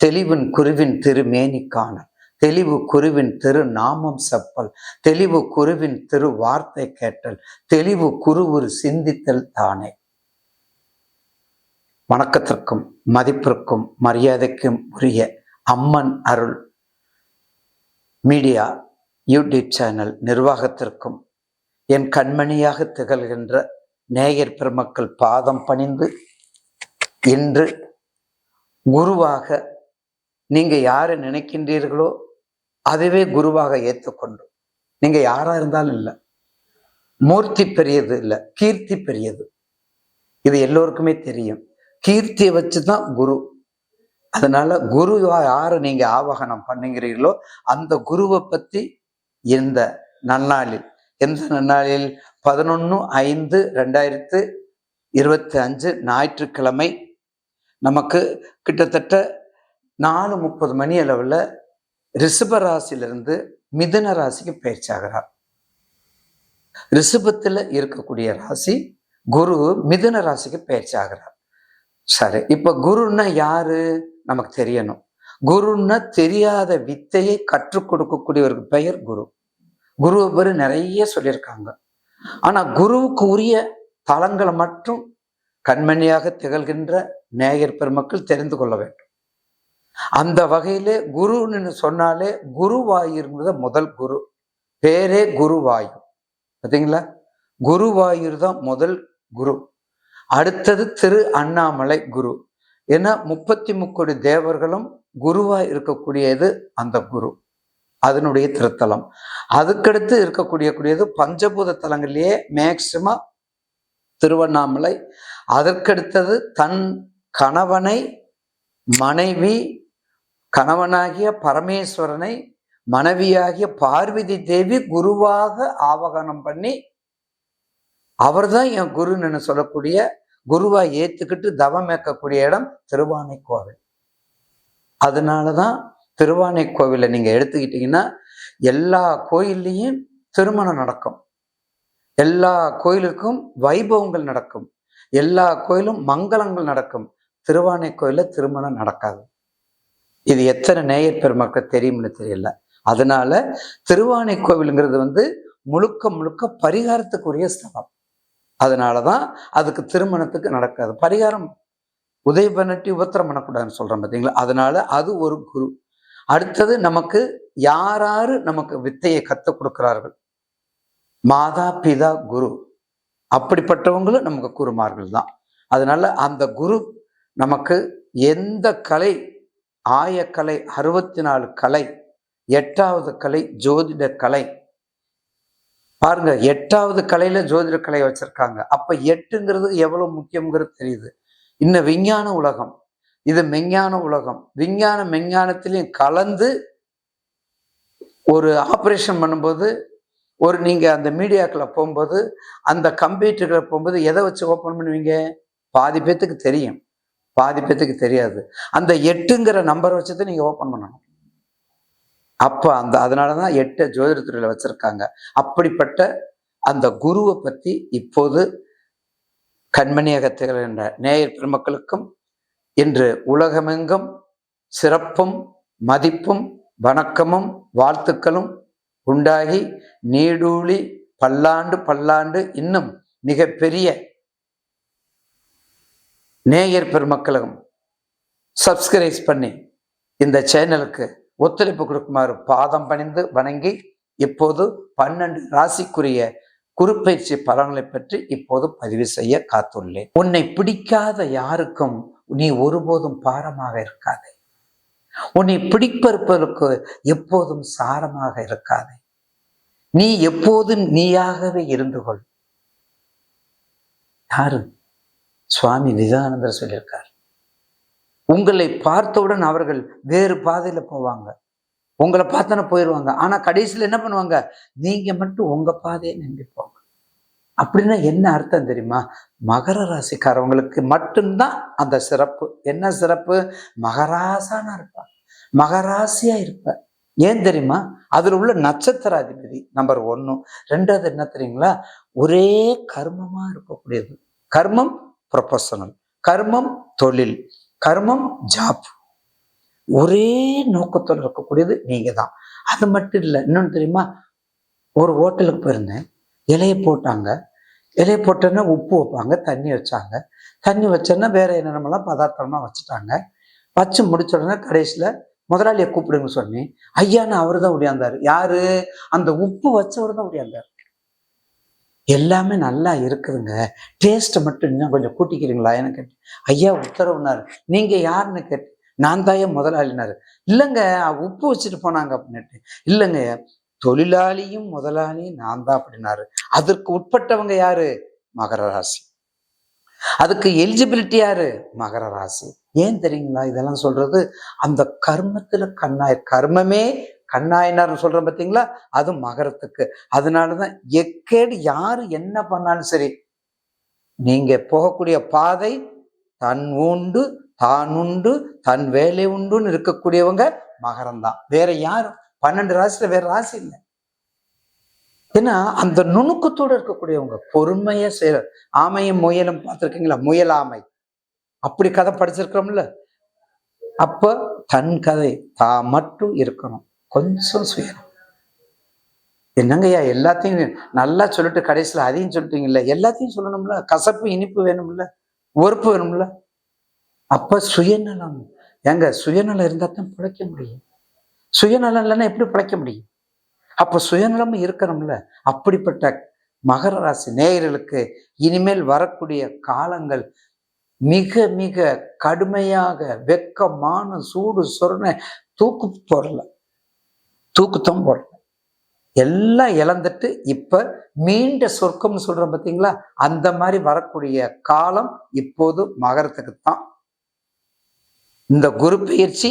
தெளிவின் குருவின் திருமேனி காணல், தெளிவு குருவின் திரு நாமம் செப்பல், தெளிவு குருவின் திரு வார்த்தை கேட்டல், தெளிவு குரு ஒரு சிந்தித்தல் தானே. வணக்கத்திற்கும் மதிப்பிற்கும் மரியாதைக்கும் உரிய அம்மன் அருள் மீடியா யூடியூப் சேனல் நிர்வாகத்திற்கும் என் கண்மணியாக திகழ்கின்ற நேயர் பெருமக்கள் பாதம் பணிந்து, இன்று குருவாக நீங்க யாரை நினைக்கின்றீர்களோ அதுவே குருவாக ஏற்றுக்கொண்டு, நீங்க யாரா இருந்தாலும் இல்லை, மூர்த்தி பெரியது இல்லை, கீர்த்தி பெரியது. இது எல்லோருக்குமே தெரியும். கீர்த்தியை வச்சுதான் குரு. அதனால குரு யாரை நீங்க ஆவாகனம் பண்ணுகிறீர்களோ அந்த குருவை பத்தி இந்த நன்னாளில், எந்த நன்னாளில் 11/5/2025 ஞாயிற்றுக்கிழமை நமக்கு கிட்டத்தட்ட 4:30 மணி அளவில் ரிஷப ராசியிலிருந்து மிதுன ராசிக்கு பயிற்சியாகிறார். ரிஷபத்துல இருக்கக்கூடிய ராசி குரு மிதுன ராசிக்கு பயிற்சி ஆகிறார். சரி, இப்ப குருன்னா யாரு நமக்கு தெரியணும். குருன்னா தெரியாத வித்தையை கற்றுக் கொடுக்கக்கூடியவருக்கு பெயர் குரு. குருவை பேரு நிறைய சொல்லியிருக்காங்க. ஆனா குருவுக்கு உரிய தலங்களை மட்டும் கண்மணியாக திகழ்கின்ற நேயர் பெருமக்கள் தெரிந்து கொள்ள வேண்டும். அந்த வகையிலே குருன்னு சொன்னாலே குருவாயூர்ங்கிறத முதல் குரு பேரே குருவாயூர். பார்த்தீங்களா, குருவாயூர் தான் முதல் குரு. அடுத்தது திரு அண்ணாமலை குரு. ஏன்னா 33 தேவர்களும் குருவாய் இருக்கக்கூடியது அந்த குரு, அதனுடைய திருத்தலம். அதுக்கடுத்து இருக்கக்கூடியது பஞ்சபூத தலங்களிலேயே மேக்சிமம் திருவண்ணாமலை. அதற்கடுத்தது தன் கணவனை மனைவி, கணவனாகிய பரமேஸ்வரனை மனைவியாகிய பார்வதி தேவி குருவாக ஆவாகனம் பண்ணி அவர்தான் என் குருன்னு சொல்லக்கூடிய குருவா ஏத்துக்கிட்டு தவம் ஏற்கக்கூடிய இடம் திருவானைக்கோவில். அதனாலதான் திருவானைக்கோவிலை நீங்க எடுத்துக்கிட்டீங்கன்னா எல்லா கோயில்லையும் திருமணம் நடக்கும், எல்லா கோயிலுக்கும் வைபவங்கள் நடக்கும், எல்லா கோயிலும் மங்களங்கள் நடக்கும். திருவானைக்கோயில திருமணம் நடக்காது. இது எத்தனை நேயர் பெருமக்கள் தெரியும்னு தெரியல. அதனால திருவானைக்கோவிலுங்கிறது முழுக்க முழுக்க பரிகாரத்துக்குரிய ஸ்தலம். அதனாலதான் அதுக்கு திருமணத்துக்கு நடக்காது. பரிகாரம் உதய பண்ணி உபத்திரம் பண்ணக்கூடாதுன்னு சொல்றேன் பார்த்தீங்களா. அதனால அது ஒரு குரு. அடுத்தது நமக்கு யாராரு நமக்கு வித்தையை கற்றுக் கொடுக்கிறார்கள், மாதா பிதா குரு, அப்படிப்பட்டவங்களும் நமக்கு குருமார்கள் தான். அதனால அந்த குரு நமக்கு எந்த கலை, ஆயக்கலை, 64 கலை, 8வது கலை ஜோதிட கலை. பாருங்க, 8வது கலையில ஜோதிட கலை வச்சிருக்காங்க. அப்ப 8ங்கிறது எவ்வளவு முக்கியங்கிறது தெரியுது. இன்னும் விஞ்ஞான உலகம், இது மெஞ்ஞான உலகம். விஞ்ஞான மெஞ்ஞானத்திலையும் கலந்து ஒரு ஆப்ரேஷன் பண்ணும்போது, ஒரு நீங்க அந்த மீடியாக்களை போகும்போது, அந்த கம்ப்யூட்டர்களை போகும்போது எதை வச்சு ஓப்பன் பண்ணுவீங்க? பாதி பேத்துக்கு தெரியும், பாதி பேத்துக்கு தெரியாது. அந்த 8ங்கிற நம்பரை வச்சுதான் நீங்க ஓப்பன் பண்ணணும். அப்ப அதனாலதான் 8 ஜோதிடத்துறையில வச்சிருக்காங்க. அப்படிப்பட்ட அந்த குருவை பத்தி இப்போது கண்மணியகத்துகள் என்ற நேயர் பெருமக்களுக்கும் இன்று உலகமெங்கும் சிறப்பும் மதிப்பும் வணக்கமும் வாழ்த்துக்களும் உண்டாகி நீடூழி பல்லாண்டு பல்லாண்டு இன்னும் மிக பெரிய நேயர் பெருமக்களும் சப்ஸ்கிரைப் பண்ணி இந்த சேனலுக்கு ஒத்துழைப்பு கொடுக்குமாறு பாதம் பணிந்து வணங்கி இப்போது 12 ராசிக்குரிய குருப்பெயர்ச்சி பலன்களை பற்றி இப்போது பதிவு செய்ய காத்துள்ளேன். உன்னை பிடிக்காத யாருக்கும் நீ ஒருபோதும் பாரமாக இருக்காதே. உன்னை பிடிப்பதற்கு எப்போதும் சாரமாக இருக்காதே. நீ எப்போதும் நீயாகவே இருந்து கொள். யாரு? சுவாமி விவேகானந்தர் சொல்லியிருக்கார். உங்களை பார்த்தவுடன் அவர்கள் வேறு பாதையில போவாங்க, உங்களை பார்த்தன போயிடுவாங்க. ஆனா கடைசியில் என்ன பண்ணுவாங்க? நீங்க மட்டும் உங்க பாதையை நம்பி போங்க. அப்படின்னா என்ன அர்த்தம் தெரியுமா? மகர ராசிக்காரவங்களுக்கு மட்டும்தான் அந்த சிறப்பு. என்ன சிறப்பு? மகராசானா இருப்பா, மகராசியா இருப்ப. ஏன் தெரியுமா? அதுல உள்ள நட்சத்திராதிபதி நம்பர் 1. 2வது என்ன தெரியுங்களா? ஒரே கர்மமா இருக்கக்கூடியது. கர்மம் ப்ரொபஷனல், கர்மம் தொழில், கர்மம் ஜாப், ஒரே நோக்கத்தோடு இருக்கக்கூடியது நீங்க தான். அது மட்டும் இல்லை, இன்னொன்று தெரியுமா? ஒரு ஹோட்டலுக்கு போயிருந்தேன், இலையை போட்டாங்க. இலையை போட்டோன்னா உப்பு வைப்பாங்க, தண்ணி வச்சாங்க. தண்ணி வச்சோன்னா வேற என்னென்னலாம் பதார்த்தமாக வச்சுட்டாங்க. வச்சு முடிச்ச உடனே கடைசியில் முதலாளியை கூப்பிடுங்க சொன்னேன். ஐயான்னு அவரு தான் ஒடியாந்தாரு. யாரு? அந்த உப்பு வச்சவர் தான் ஒடியாந்தார். எல்லாமே நல்லா இருக்குதுங்க, டேஸ்ட் மட்டும் இன்னும் கொஞ்சம் கூட்டிக்கிறீங்களா எனக்கு கேட்டு. ஐயா உத்தரவுனாரு. நீங்க யாருன்னு கேட்டு, நான் தாயே முதலாளினாரு. இல்லைங்க உப்பு வச்சுட்டு போனாங்க அப்படின்னுட்டு. இல்லைங்க தொழிலாளியும் முதலாளியும் நான் தான் அப்படின்னாரு. அதற்கு உட்பட்டவங்க யாரு? மகர ராசி. அதுக்கு எலிஜிபிலிட்டி யாரு? மகர ராசி. ஏன் தெரியுங்களா இதெல்லாம் சொல்றது? அந்த கர்மத்துல கர்மமே கண்ணாயினார் சொல்றேன் பார்த்தீங்களா, அது மகரத்துக்கு. அதனாலதான் எக்கேடு யாரு என்ன பண்ணாலும் சரி, நீங்க போகக்கூடிய பாதை தன் உண்டு தான் உண்டு தன் வேலை உண்டுன்னு இருக்கக்கூடியவங்க மகரம் தான். வேற யாரும் 12 ராசியில வேற ராசி இல்லை. ஏன்னா அந்த நுணுக்கத்தோடு இருக்கக்கூடியவங்க பொறுமையா செய்யற. ஆமையும் முயலும் பார்த்துருக்கீங்களா? முயல் ஆமை, அப்படி கதை படிச்சிருக்கிறோம்ல. அப்ப தன் கதை தான் மட்டும் இருக்கணும், கொஞ்சம் சுயணும். என்னங்கய்யா எல்லாத்தையும் நல்லா சொல்லிட்டு கடைசியில் அதையும் சொல்லிட்டீங்கல்ல, எல்லாத்தையும் சொல்லணும்ல. கசப்பு இனிப்பு வேணும்ல, உறுப்பு வேணும்ல. அப்ப சுயநலம். ஏங்க சுயநலம் இருந்தா தான் பிழைக்க முடியும். சுயநலம் இல்லைன்னா எப்படி பிழைக்க முடியும்? அப்ப சுயநலமும் இருக்கணும்ல. அப்படிப்பட்ட மகர ராசி நேயர்களுக்கு இனிமேல் வரக்கூடிய காலங்கள் மிக மிக கடுமையாக வெக்கமான சூடு சொரணை தூக்குத்தம் போடல, எல்லாம் இழந்துட்டு இப்ப மீண்ட சொர்க்கம்னு சொல்றோம் பார்த்தீங்களா, அந்த மாதிரி வரக்கூடிய காலம் இப்போது மகரத்துக்கு தான். இந்த குரு பயிற்சி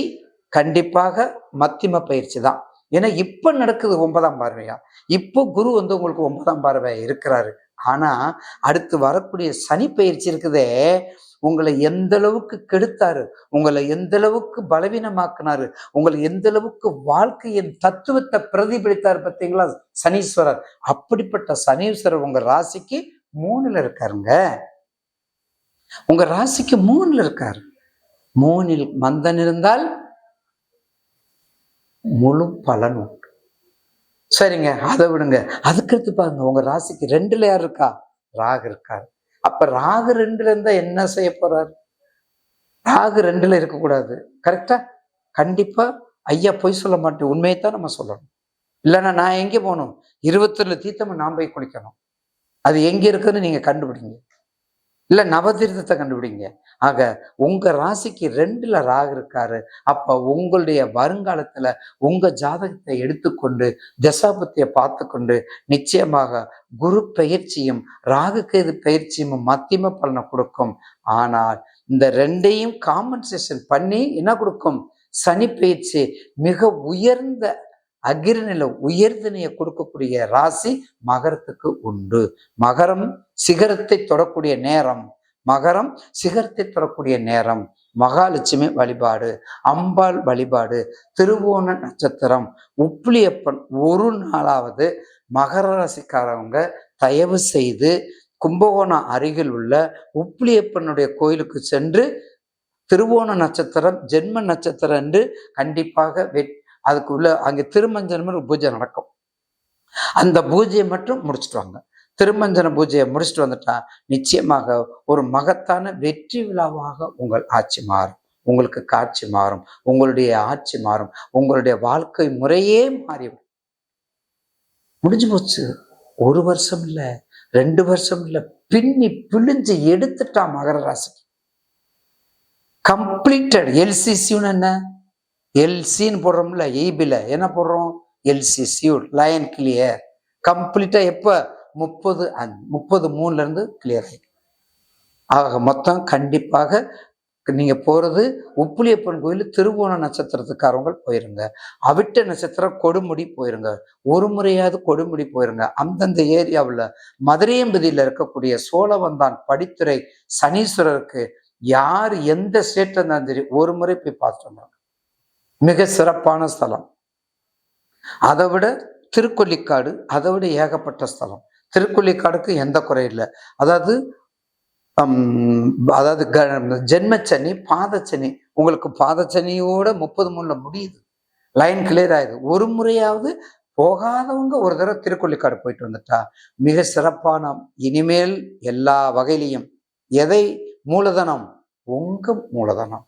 கண்டிப்பாக மத்தியம பயிற்சி தான். ஏன்னா இப்ப நடக்குது 9ஆம் பார்வையா. இப்போ குரு வந்து உங்களுக்கு 9ஆம் பார்வையா இருக்கிறாரு. ஆனா அடுத்து வரக்கூடிய சனி பயிற்சி இருக்குதே, உங்களை எந்த அளவுக்கு கெடுத்தாரு, உங்களை எந்த அளவுக்கு பலவீனமாக்குனாரு, உங்களை எந்த அளவுக்கு வாழ்க்கையின் தத்துவத்தை பிரதிபலித்தாரு பார்த்தீங்களா சனீஸ்வரர். அப்படிப்பட்ட சனீஸ்வரர் உங்க ராசிக்கு 3ல இருக்காருங்க. உங்க ராசிக்கு 3ல இருக்காரு. 3ல் மந்தன் இருந்தால் முழு பலன் உண்டு. சரிங்க, அதை விடுங்க. அதுக்கடுத்து பாருங்க, உங்க ராசிக்கு 2ல யார் இருக்கா? ராகு இருக்காரு. அப்ப ராகு 2ல இருந்தா என்ன செய்ய போறாரு? ராகு 2ல இருக்கக்கூடாது. கரெக்டா? கண்டிப்பா ஐயா பொய் சொல்ல மாட்டேன், உண்மையைத்தான் நம்ம சொல்லணும். இல்லைன்னா நான் எங்க போகணும்? 21 தீர்த்தம் நான் போய் குளிக்கணும். அது எங்க இருக்குன்னு நீங்க கண்டுபிடிங்க. இல்ல நவதீர்த்தத்தை கண்டுபிடிங்க. ஆக உங்க ராசிக்கு 2ல ராகு இருக்காரு. அப்ப உங்களுடைய வருங்காலத்துல உங்க ஜாதகத்தை எடுத்துக்கொண்டு தசாபத்திய பார்த்து கொண்டு நிச்சயமாக குரு பயிற்சியும் ராகு கேது பயிற்சியும் மத்தியம பலனை கொடுக்கும். ஆனால் இந்த 2ஐயும் காம்பன்சேஷன் பண்ணி என்ன கொடுக்கும்? சனி பயிற்சி மிக உயர்ந்த அகிரநில உயர்தனையை கொடுக்கக்கூடிய ராசி மகரத்துக்கு உண்டு. மகரம் சிகரத்தை தொடக்கூடிய நேரம், மகரம் சிகரத்தை தொடக்கூடிய நேரம். மகாலட்சுமி வழிபாடு, அம்பாள் வழிபாடு, திருவோண நட்சத்திரம், உப்பிலியப்பன் ஒரு நாளாவது மகர ராசிக்காரவங்க தயவு செய்து கும்பகோணம் அருகில் உள்ள உப்பிலியப்பனுடைய கோயிலுக்கு சென்று திருவோண நட்சத்திரம் ஜென்ம நட்சத்திரம் என்று கண்டிப்பாக அதுக்கு உள்ள அங்கே திருமஞ்சனம் பூஜை நடக்கும். அந்த பூஜையை மட்டும் முடிச்சுட்டு வாங்க. திருமஞ்சன பூஜையை முடிச்சுட்டு வந்துட்டா நிச்சயமாக ஒரு மகத்தான வெற்றி விழாவாக உங்கள் ஆட்சி மாறும். உங்களுக்கு காட்சி மாறும், உங்களுடைய ஆட்சி மாறும், உங்களுடைய வாழ்க்கை முறையே மாறிவிடும். முடிஞ்சு போச்சு. 1 வருஷம் இல்ல, 2 வருஷம் இல்ல, பின்னி பிழிஞ்சு எடுத்துட்டா மகர ராசிக்கு. கம்ப்ளீட்டட். எல்சிசின்னு என்ன? எல்சின்னு போடுறோம்ல, ஈபில என்ன போடுறோம்? LCC, line clear. கம்ப்ளீட்டா எப்ப? 30/3ல இருந்து கிளியர் ஆகி. ஆக மொத்தம் கண்டிப்பாக நீங்க போறது உப்பிலியப்பன் கோயில் திருவோண நட்சத்திரத்துக்காரவங்க போயிருங்க. அவிட்ட நட்சத்திரம் கொடுமுடி போயிருங்க. ஒரு முறையாவது கொடுமுடி போயிருங்க. அந்தந்த ஏரியாவில் மதுரையம்பதியில இருக்கக்கூடிய சோழவந்தான் படித்துறை சனீஸ்வரருக்கு யார் எந்த ஸ்டேட்ல இருந்தாலும் சரி ஒரு முறை போய் பார்த்துட்டு வந்தாங்க. மிக சிறப்பான ஸ்தலம். அதை விட திருக்கொல்லிக்காடு, அதை விட ஏகப்பட்ட ஸ்தலம். திருக்கொல்லிக்காடுக்கு எந்த குறை இல்லை. அதாவது ஜென்மச்சனி, பாதச்சனி. உங்களுக்கு பாதச்சனியோட 33ல முடியுது, லைன் கிளியர் ஆயுது. ஒரு முறையாவது போகாதவங்க ஒரு தடவை திருக்கொல்லிக்காடு போயிட்டு வந்துட்டா மிக சிறப்பான. இனிமேல் எல்லா வகையிலையும் எதை மூலதனம்? உங்க மூலதனம்,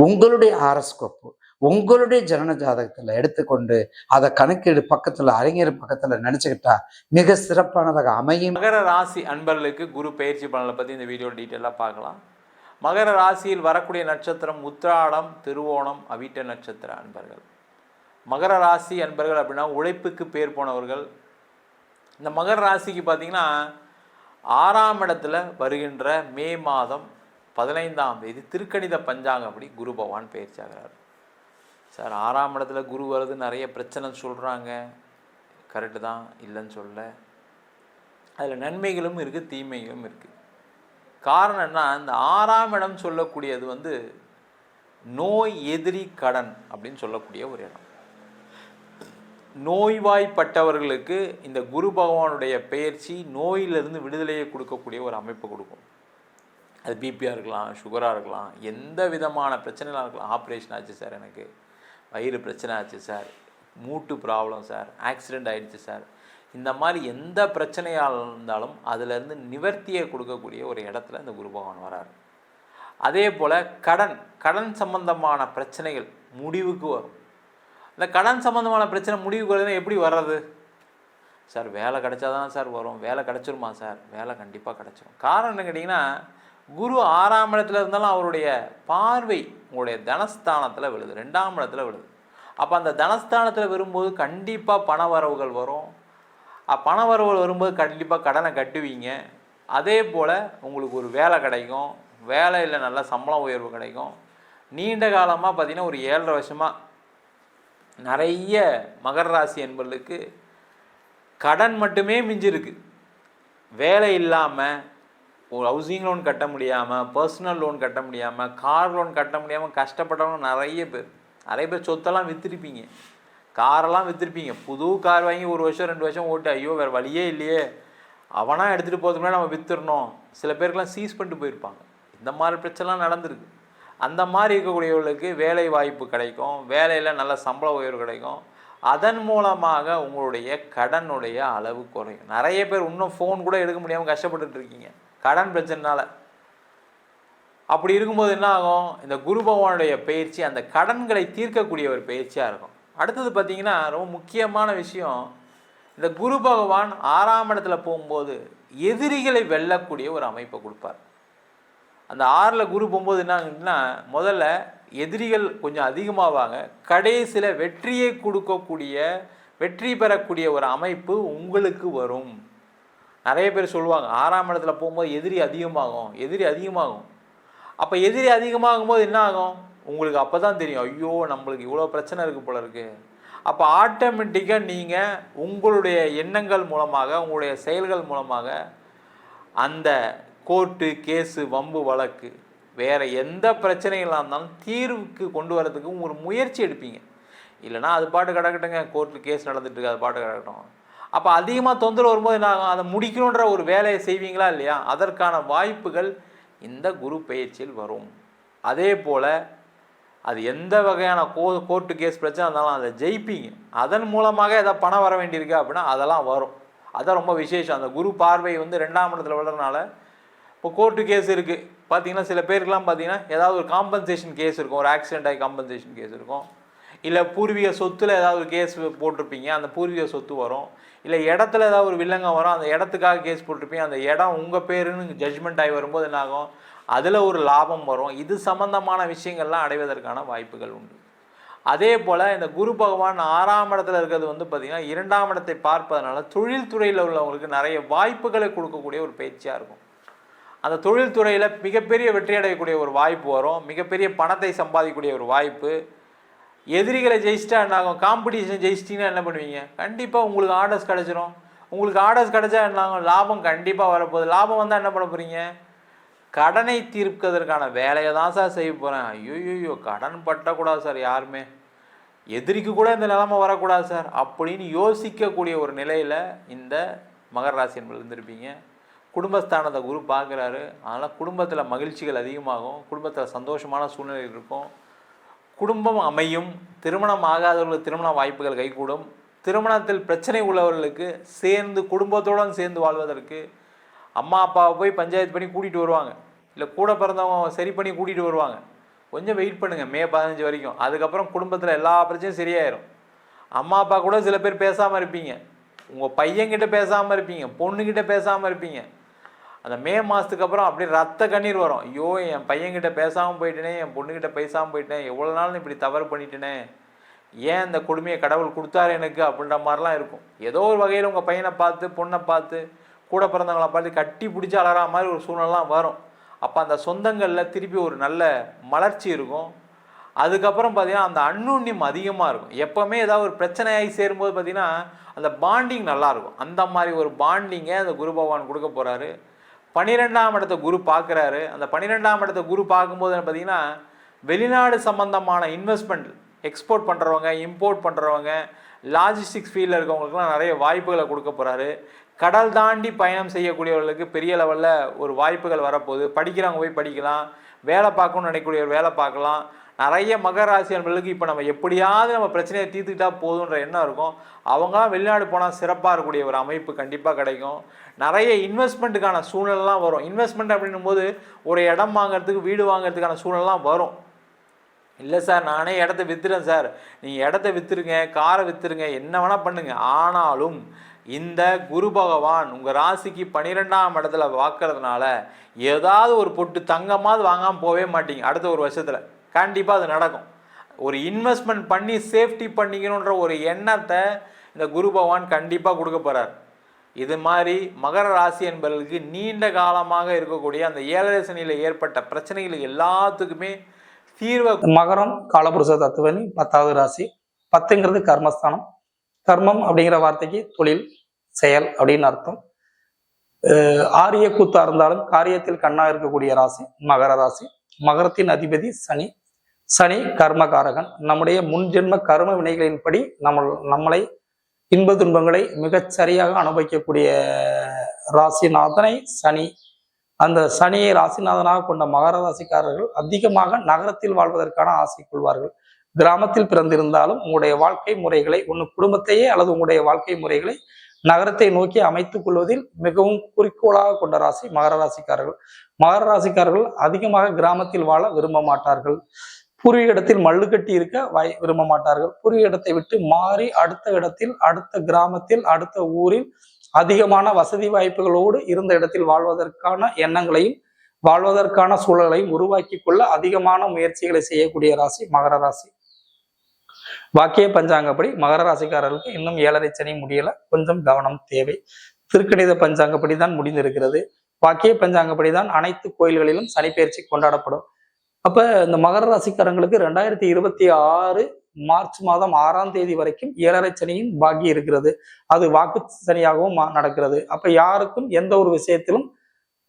உங்களுடைய ஆரஸ்கோப்பு, உங்களுடைய ஜனன ஜாதகத்துல எடுத்துக்கொண்டு அதை கணக்கீடு பக்கத்துல அறிஞர் பக்கத்துல நினைச்சுக்கிட்டா மிக சிறப்பானதாக அமையும். மகர ராசி அன்பர்களுக்கு குரு பயிற்சி பலனை பற்றி இந்த வீடியோ டீட்டெயிலாக பார்க்கலாம். மகர ராசியில் வரக்கூடிய நட்சத்திரம் உத்திராடம், திருவோணம், அவிட்ட நட்சத்திர அன்பர்கள். மகர ராசி அன்பர்கள் அப்படின்னா உழைப்புக்கு பேர் போனவர்கள். இந்த மகர ராசிக்கு பார்த்தீங்கன்னா 6ஆம் இடத்துல வருகின்ற மே மாதம் 15ஆம் தேதி திருக்கணித பஞ்சாங்கம் அப்படி குரு பகவான் பயிற்சி ஆகிறார். சார் 6ஆம் இடத்துல குரு வருது, நிறைய பிரச்சனை சொல்கிறாங்க. கரெக்டு தான், இல்லைன்னு சொல்ல. அதில் நன்மைகளும் இருக்குது, தீமைகளும் இருக்குது. காரணம் என்ன? இந்த 6ஆம் இடம் சொல்லக்கூடியது வந்து நோய் எதிரி கடன் அப்படின்னு சொல்லக்கூடிய ஒரு இடம். நோய்வாய்ப்பட்டவர்களுக்கு இந்த குரு பகவானுடைய பெயர்ச்சி நோயிலிருந்து விடுதலையை கொடுக்கக்கூடிய ஒரு அமைப்பு கொடுக்கும். அது பிபியாக இருக்கலாம், சுகராக இருக்கலாம், எந்த விதமான பிரச்சனைலாம் இருக்கலாம். ஆப்ரேஷன் ஆச்சு சார், எனக்கு வயிறு பிரச்சனை ஆச்சு சார், மூட்டு ப்ராப்ளம் சார், ஆக்சிடெண்ட் ஆகிடுச்சு சார், இந்த மாதிரி எந்த பிரச்சனையாக இருந்தாலும் அதிலேருந்து நிவர்த்தியை கொடுக்கக்கூடிய ஒரு இடத்துல இந்த குரு பகவான் வராரு. அதே போல் கடன் சம்பந்தமான பிரச்சனைகள் முடிவுக்கு வரும். இந்த கடன் சம்பந்தமான பிரச்சனை முடிவுக்கு வருதுன்னா எப்படி வர்றது? சார் வேலை கிடைச்சாதான் சார் வரும். வேலை கிடைச்சிருமா சார்? வேலை கண்டிப்பாக கிடைச்சிரும். காரணம் என்ன கேட்டிங்கன்னா, குரு 6ஆம் இடத்துல இருந்தாலும் அவருடைய பார்வை உங்களுடைய தனஸ்தானத்தில் விழுது, 2ஆம் இடத்துல விழுது. அப்போ அந்த தனஸ்தானத்தில் வரும்போது கண்டிப்பாக பண வரவுகள் வரும். பண வரவுகள் வரும்போது கண்டிப்பாக கடனை கட்டுவீங்க. அதே போல் உங்களுக்கு ஒரு வேலை கிடைக்கும், வேலையில் நல்ல சம்பளம் உயர்வு கிடைக்கும், நீண்ட காலமாக பார்த்தீங்கன்னா ஒரு 7.5 வருஷமாக நிறைய மகர ராசி என்பவர்களுக்கு கடன் மட்டுமே மிஞ்சிருக்கு. வேலை இல்லாமல், ஒரு ஹவுசிங் லோன் கட்ட முடியாமல், பர்சனல் லோன் கட்ட முடியாமல், கார் லோன் கட்ட முடியாமல் கஷ்டப்பட்டவங்க நிறைய பேர் சொத்தெல்லாம் விற்றுருப்பீங்க, காரெல்லாம் விற்றுருப்பீங்க. புது கார் வாங்கி 1 வருஷம் 2 வருஷம் ஓட்டு ஐயோ வேறு வழியே இல்லையே, அவனாக எடுத்துகிட்டு போகிறதுக்கு முன்னாடி நம்ம விற்றுடணும். சில பேருக்கெல்லாம் சீஸ் பண்ணிட்டு போயிருப்பாங்க. இந்த மாதிரி பிரச்சனைலாம் நடந்திருக்கு. அந்த மாதிரி இருக்கக்கூடியவர்களுக்கு வேலை வாய்ப்பு கிடைக்கும், வேலையில் நல்ல சம்பள உயர்வு கிடைக்கும். அதன் மூலமாக உங்களுடைய கடனுடைய அளவு குறையும். நிறைய பேர் இன்னும் ஃபோன் கூட எடுக்க முடியாமல் கஷ்டப்பட்டுட்டு இருக்கீங்க கடன் பிரச்சனைனால. அப்படி இருக்கும்போது என்ன ஆகும், இந்த குரு பகவானுடைய பயிற்சி அந்த கடன்களை தீர்க்கக்கூடிய ஒரு பயிற்சியாக இருக்கும். அடுத்தது பார்த்திங்கன்னா ரொம்ப முக்கியமான விஷயம், இந்த குரு பகவான் 6ஆம் இடத்துல போகும்போது எதிரிகளை வெல்லக்கூடிய ஒரு அமைப்பை கொடுப்பார். அந்த 6ல் குரு போகும்போது என்னன்னா, முதல்ல எதிரிகள் கொஞ்சம் அதிகமாவாங்க, கடைசியில் வெற்றியை கொடுக்கக்கூடிய, வெற்றி பெறக்கூடிய ஒரு அமைப்பு உங்களுக்கு வரும். நிறைய பேர் சொல்லுவாங்க 6ஆம் இடத்துல போகும்போது எதிரி அதிகமாகும். அப்போ எதிரி அதிகமாகும் போது என்ன ஆகும், உங்களுக்கு அப்போ தான் தெரியும் ஐயோ நம்மளுக்கு இவ்வளோ பிரச்சனை இருக்குது போல இருக்குது. அப்போ ஆட்டோமேட்டிக்காக நீங்கள் உங்களுடைய எண்ணங்கள் மூலமாக, உங்களுடைய செயல்கள் மூலமாக அந்த கோர்ட்டு கேஸு வம்பு வழக்கு வேறு எந்த பிரச்சனைகளாக இருந்தாலும் தீர்வுக்கு கொண்டு வரதுக்கு ஒரு முயற்சி எடுப்பீங்க. இல்லைனா அது பாட்டு கிடக்கட்டுங்க, கோர்ட்டு கேஸ் நடந்துட்டுருக்கு, அது பாட்டு கிடக்கட்டும். அப்போ அதிகமாக தொந்தரவு வரும்போது என்ன ஆகும், அதை முடிக்கணுன்ற ஒரு வேலையை செய்வீங்களா இல்லையா, அதற்கான வாய்ப்புகள் இந்த குரு பயிற்சியில் வரும். அதே போல் அது எந்த வகையான கோர்ட்டு கேஸ் பிரச்சனை இருந்தாலும் அதை ஜெயிப்பீங்க. அதன் மூலமாக ஏதாவது பணம் வர வேண்டியிருக்கு அப்படின்னா அதெல்லாம் வரும். அதான் ரொம்ப விசேஷம். அந்த குரு பார்வை 2ஆம் இடத்துல விழுறதுனால, இப்போ கோர்ட்டு கேஸ் இருக்குது பார்த்தீங்கன்னா, சில பேருக்குலாம் பார்த்தீங்கன்னா ஏதாவது ஒரு காம்பன்சேஷன் கேஸ் இருக்கும், ஒரு ஆக்சிடென்ட் ஆகி காம்பன்சேஷன் கேஸ் இருக்கும், இல்லை பூர்வீக சொத்தில் ஏதாவது ஒரு கேஸ் போட்டிருப்பீங்க, அந்த பூர்வீக சொத்து வரும், இல்லை இடத்துல ஏதாவது ஒரு வில்லங்கம் வரும், அந்த இடத்துக்காக கேஸ் போட்டிருப்பீங்க, அந்த இடம் உங்கள் பேருன்னு ஜட்ஜ்மெண்ட் ஆகி வரும்போது என்ன ஆகும், அதில் ஒரு லாபம் வரும். இது சம்பந்தமான விஷயங்கள்லாம் அடைவதற்கான வாய்ப்புகள் உண்டு. அதே போல் இந்த குரு பகவான் 6ஆம் இடத்துல இருக்கிறது பார்த்திங்கன்னா 2ஆம் இடத்தை பார்ப்பதனால தொழில்துறையில் உள்ளவங்களுக்கு நிறைய வாய்ப்புகளை கொடுக்கக்கூடிய ஒரு பயிற்சியாக இருக்கும். அந்த தொழில்துறையில் மிகப்பெரிய வெற்றி அடையக்கூடிய ஒரு வாய்ப்பு வரும், மிகப்பெரிய பணத்தை சம்பாதிக்கக்கூடிய ஒரு வாய்ப்பு. எதிரிகளை ஜெயிச்சிட்டா என்ன ஆகும், காம்படிஷன் ஜெயிச்சிட்டிங்கன்னா என்ன பண்ணுவீங்க, கண்டிப்பாக உங்களுக்கு ஆர்டர்ஸ் கிடச்சிரும். உங்களுக்கு ஆர்டர்ஸ் கிடச்சா என்ன ஆகும், லாபம் கண்டிப்பாக வரப்போகுது. லாபம் வந்தால் என்ன பண்ண போகிறீங்க, கடனை தீர்ப்பதற்கான வேலையை தான் சார் செய்ய போகிறேன். ஐயோ கடன் பட்டக்கூடாது சார், யாருமே எதிரிக்கு கூட இந்த நிலைமை வரக்கூடாது சார் அப்படின்னு யோசிக்கக்கூடிய ஒரு நிலையில் இந்த மகர ராசி என்பது இருந்திருப்பீங்க. குடும்பஸ்தானத்தை குரு பார்க்குறாரு, அதனால் குடும்பத்தில் மகிழ்ச்சிகள் அதிகமாகும், குடும்பத்தில் சந்தோஷமான சூழ்நிலை இருக்கும், குடும்பம் அமையும், திருமணம் ஆகாதவர்களுக்கு திருமண வாய்ப்புகள் கைகூடும், திருமணத்தில் பிரச்சனை உள்ளவர்களுக்கு சேர்ந்து குடும்பத்தோடு சேர்ந்து வாழ்வதற்கு அம்மா அப்பாவை போய் பஞ்சாயத்து பண்ணி கூட்டிகிட்டு வருவாங்க, இல்லை கூட பிறந்தவங்க சரி பண்ணி கூட்டிகிட்டு வருவாங்க. கொஞ்சம் வெயிட் பண்ணுங்கள் மே 15 வரைக்கும், அதுக்கப்புறம் குடும்பத்தில் எல்லா பிரச்சனையும் சரியாயிரும். அம்மா அப்பா கூட சில பேர் பேசாமல் இருப்பீங்க, உங்கள் பையன்கிட்ட பேசாமல் இருப்பீங்க, பொண்ணுக்கிட்ட பேசாமல் இருப்பீங்க. அந்த மே மாதத்துக்கு அப்புறம் அப்படியே ரத்த கண்ணீர் வரும், ஐயோ என் பையன்கிட்ட பேசாமல் போயிட்டேனே, என் பொண்ணுக்கிட்ட பேசாமல் போயிட்டேன், எவ்வளோ நாள் இப்படி தவறு பண்ணிட்டேனே, ஏன் இந்த கொடுமையை கடவுள் கொடுத்தாரு எனக்கு அப்படின்ற மாதிரிலாம் இருக்கும். ஏதோ ஒரு வகையில் உங்கள் பையனை பார்த்து பொண்ணை பார்த்து கூட பிறந்தவங்களை பார்த்து கட்டி பிடிச்சி அலறா மாதிரி ஒரு சூழ்நிலாம் வரும். அப்போ அந்த சொந்தங்களில் திருப்பி ஒரு நல்ல மலர்ச்சி இருக்கும். அதுக்கப்புறம் பார்த்திங்கன்னா அந்த அன்னுண்ணியம் அதிகமாக இருக்கும். எப்போவுமே ஏதாவது ஒரு பிரச்சனையாகி சேரும்போது பார்த்திங்கன்னா அந்த பாண்டிங் நல்லாயிருக்கும். அந்த மாதிரி ஒரு பாண்டிங்கை அந்த குரு பகவான் கொடுக்க போகிறாரு. 12ஆம் இடத்தை குரு பார்க்குறாரு. அந்த 12ஆம் இடத்தை குரு பார்க்கும்போது பார்த்திங்கன்னா வெளிநாடு சம்பந்தமான இன்வெஸ்ட்மெண்ட், எக்ஸ்போர்ட் பண்ணுறவங்க, இம்போர்ட் பண்ணுறவங்க, லாஜிஸ்டிக்ஸ் ஃபீல்டில் இருக்கவங்களுக்குலாம் நிறைய வாய்ப்புகளை கொடுக்க போகிறாரு. கடல் தாண்டி பயணம் செய்யக்கூடியவர்களுக்கு பெரிய லெவலில் ஒரு வாய்ப்புகள் வரப்போகுது. படிக்கிறவங்க போய் படிக்கலாம், வேலை பார்க்கணும்னு நினைக்கக்கூடிய வேலை பார்க்கலாம். நிறைய மகர ராசி அன்பர்களுக்கு இப்போ நம்ம எப்படியாவது நம்ம பிரச்சனையை தீர்த்துக்கிட்டா போதுன்ற எண்ணம் இருக்கும். அவங்களாம் வெளிநாடு போனால் சிறப்பாக இருக்கக்கூடிய ஒரு அமைப்பு கண்டிப்பாக கிடைக்கும். நிறைய இன்வெஸ்ட்மெண்ட்டுக்கான சூழ்நிலாம் வரும். இன்வெஸ்ட்மெண்ட் அப்படின்னும் போது ஒரு இடம் வாங்குறதுக்கு, வீடு வாங்குறதுக்கான சூழ்நிலாம் வரும். இல்லை சார் நானே இடத்த விற்றுறேன் சார், நீங்கள் இடத்த விற்றுருங்க, காரை விற்றுருங்க, என்ன வேணால் பண்ணுங்கள். ஆனாலும் இந்த குரு பகவான் உங்கள் ராசிக்கு 12ஆம் இடத்துல வாக்குறதுனால ஏதாவது ஒரு பொட்டு தங்கமாவது வாங்காமல் போகவே மாட்டீங்க. அடுத்த ஒரு வருஷத்தில் கண்டிப்பாக அது நடக்கும். ஒரு இன்வெஸ்ட்மெண்ட் பண்ணி சேஃப்டி பண்ணிக்கணுன்ற ஒரு எண்ணத்தை இந்த குரு பகவான் கண்டிப்பாக கொடுக்க போகிறார். இது மாதிரி மகர ராசி என்பவர்களுக்கு நீண்ட காலமாக இருக்கக்கூடிய அந்த 7.5 சனியில் ஏற்பட்ட பிரச்சனைகள் எல்லாத்துக்குமே தீர்வை மகரம் காலபுருஷ தத்துவனி 10வது ராசி. 10ங்கிறது கர்மஸ்தானம். கர்மம் அப்படிங்கிற வார்த்தைக்கு தொழில், செயல் அப்படின்னு அர்த்தம். ஆரிய கூத்தா இருந்தாலும் காரியத்தில் கண்ணா இருக்கக்கூடிய ராசி மகர ராசி. மகரத்தின் அதிபதி சனி. சனி கர்மகாரகன். நம்முடைய முன்ஜென்ம கர்ம வினைகளின்படி நம்மளை இன்ப துன்பங்களை மிகச் சரியாக அனுபவிக்கக்கூடிய ராசிநாதனை சனி. அந்த சனியை ராசிநாதனாக கொண்ட மகர ராசிக்காரர்கள் அதிகமாக நகரத்தில் வாழ்வதற்கான ஆசை கொள்வார்கள். கிராமத்தில் பிறந்திருந்தாலும் உங்களுடைய வாழ்க்கை முறைகளை, ஒன்று குடும்பத்தையே அல்லது உங்களுடைய வாழ்க்கை முறைகளை நகரத்தை நோக்கி அமைத்துக் கொள்வதில் மிகவும் குறிக்கோளாக கொண்ட ராசி மகர ராசிக்காரர்கள். மகர ராசிக்காரர்கள் அதிகமாக கிராமத்தில் வாழ விரும்ப மாட்டார்கள். பூர்வீக இடத்தில் மல்லுக்கட்டி இருக்க விரும்ப மாட்டார்கள். பூர்வீக இடத்தை விட்டு மாறி அடுத்த இடத்தில், அடுத்த கிராமத்தில், அடுத்த ஊரில் அதிகமான வசதி வாய்ப்புகளோடு இருந்த இடத்தில் வாழ்வதற்கான எண்ணங்களையும் வாழ்வதற்கான சூழலையும் உருவாக்கி கொள்ள அதிகமான முயற்சிகளை செய்யக்கூடிய ராசி மகர ராசி. வாக்கிய பஞ்சாங்கப்படி மகர ராசிக்காரர்களுக்கு இன்னும் 7.5 சனி முடியல, கொஞ்சம் கவனம் தேவை. திருக்கணித பஞ்சாங்கப்படி தான் முடிந்திருக்கிறது. வாக்கிய பஞ்சாங்கப்படி தான் அனைத்து கோயில்களிலும் சனிப்பெயர்ச்சி கொண்டாடப்படும். அப்ப இந்த மகர ராசிக்காரங்களுக்கு 2026 மார்ச் மாதம் 6ஆம் தேதி வரைக்கும் 7.5 சனியின் பாக்கி இருக்கிறது. அது வாக்கு சனியாகவும் நடக்கிறது. அப்ப யாருக்கும் எந்த ஒரு விஷயத்திலும்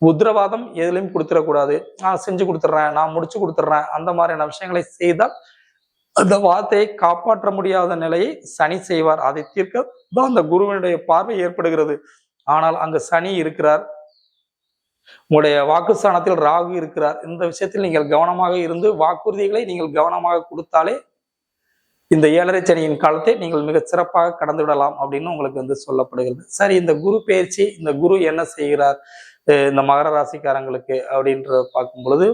உத்தரவாதம் எதுலையும் கொடுத்துடக்கூடாது. நான் செஞ்சு கொடுத்துட்றேன், நான் முடிச்சு கொடுத்துட்றேன், அந்த மாதிரியான விஷயங்களை செய்தால் அந்த வார்த்தையை காப்பாற்ற முடியாத நிலையை சனி செய்வார். அதை தீர்க்க தான் அந்த குருவினுடைய பார்வை ஏற்படுகிறது. ஆனால் அங்கு சனி இருக்கிறார், உங்களுடைய வாக்குஸ்தானத்தில் ராகு இருக்கிறார். இந்த விஷயத்தில் நீங்கள் கவனமாக இருந்து வாக்குறுதிகளை நீங்கள் கவனமாக கொடுத்தாலே இந்த 7.5 சனியின் காலத்தை நீங்கள் மிக சிறப்பாக கடந்து விடலாம் அப்படின்னு உங்களுக்கு சொல்லப்படுகிறது. சரி, இந்த குரு பெயர்ச்சி, இந்த குரு என்ன செய்கிறார் இந்த மகர ராசிக்காரங்களுக்கு அப்படின்ற பார்க்கும் பொழுது,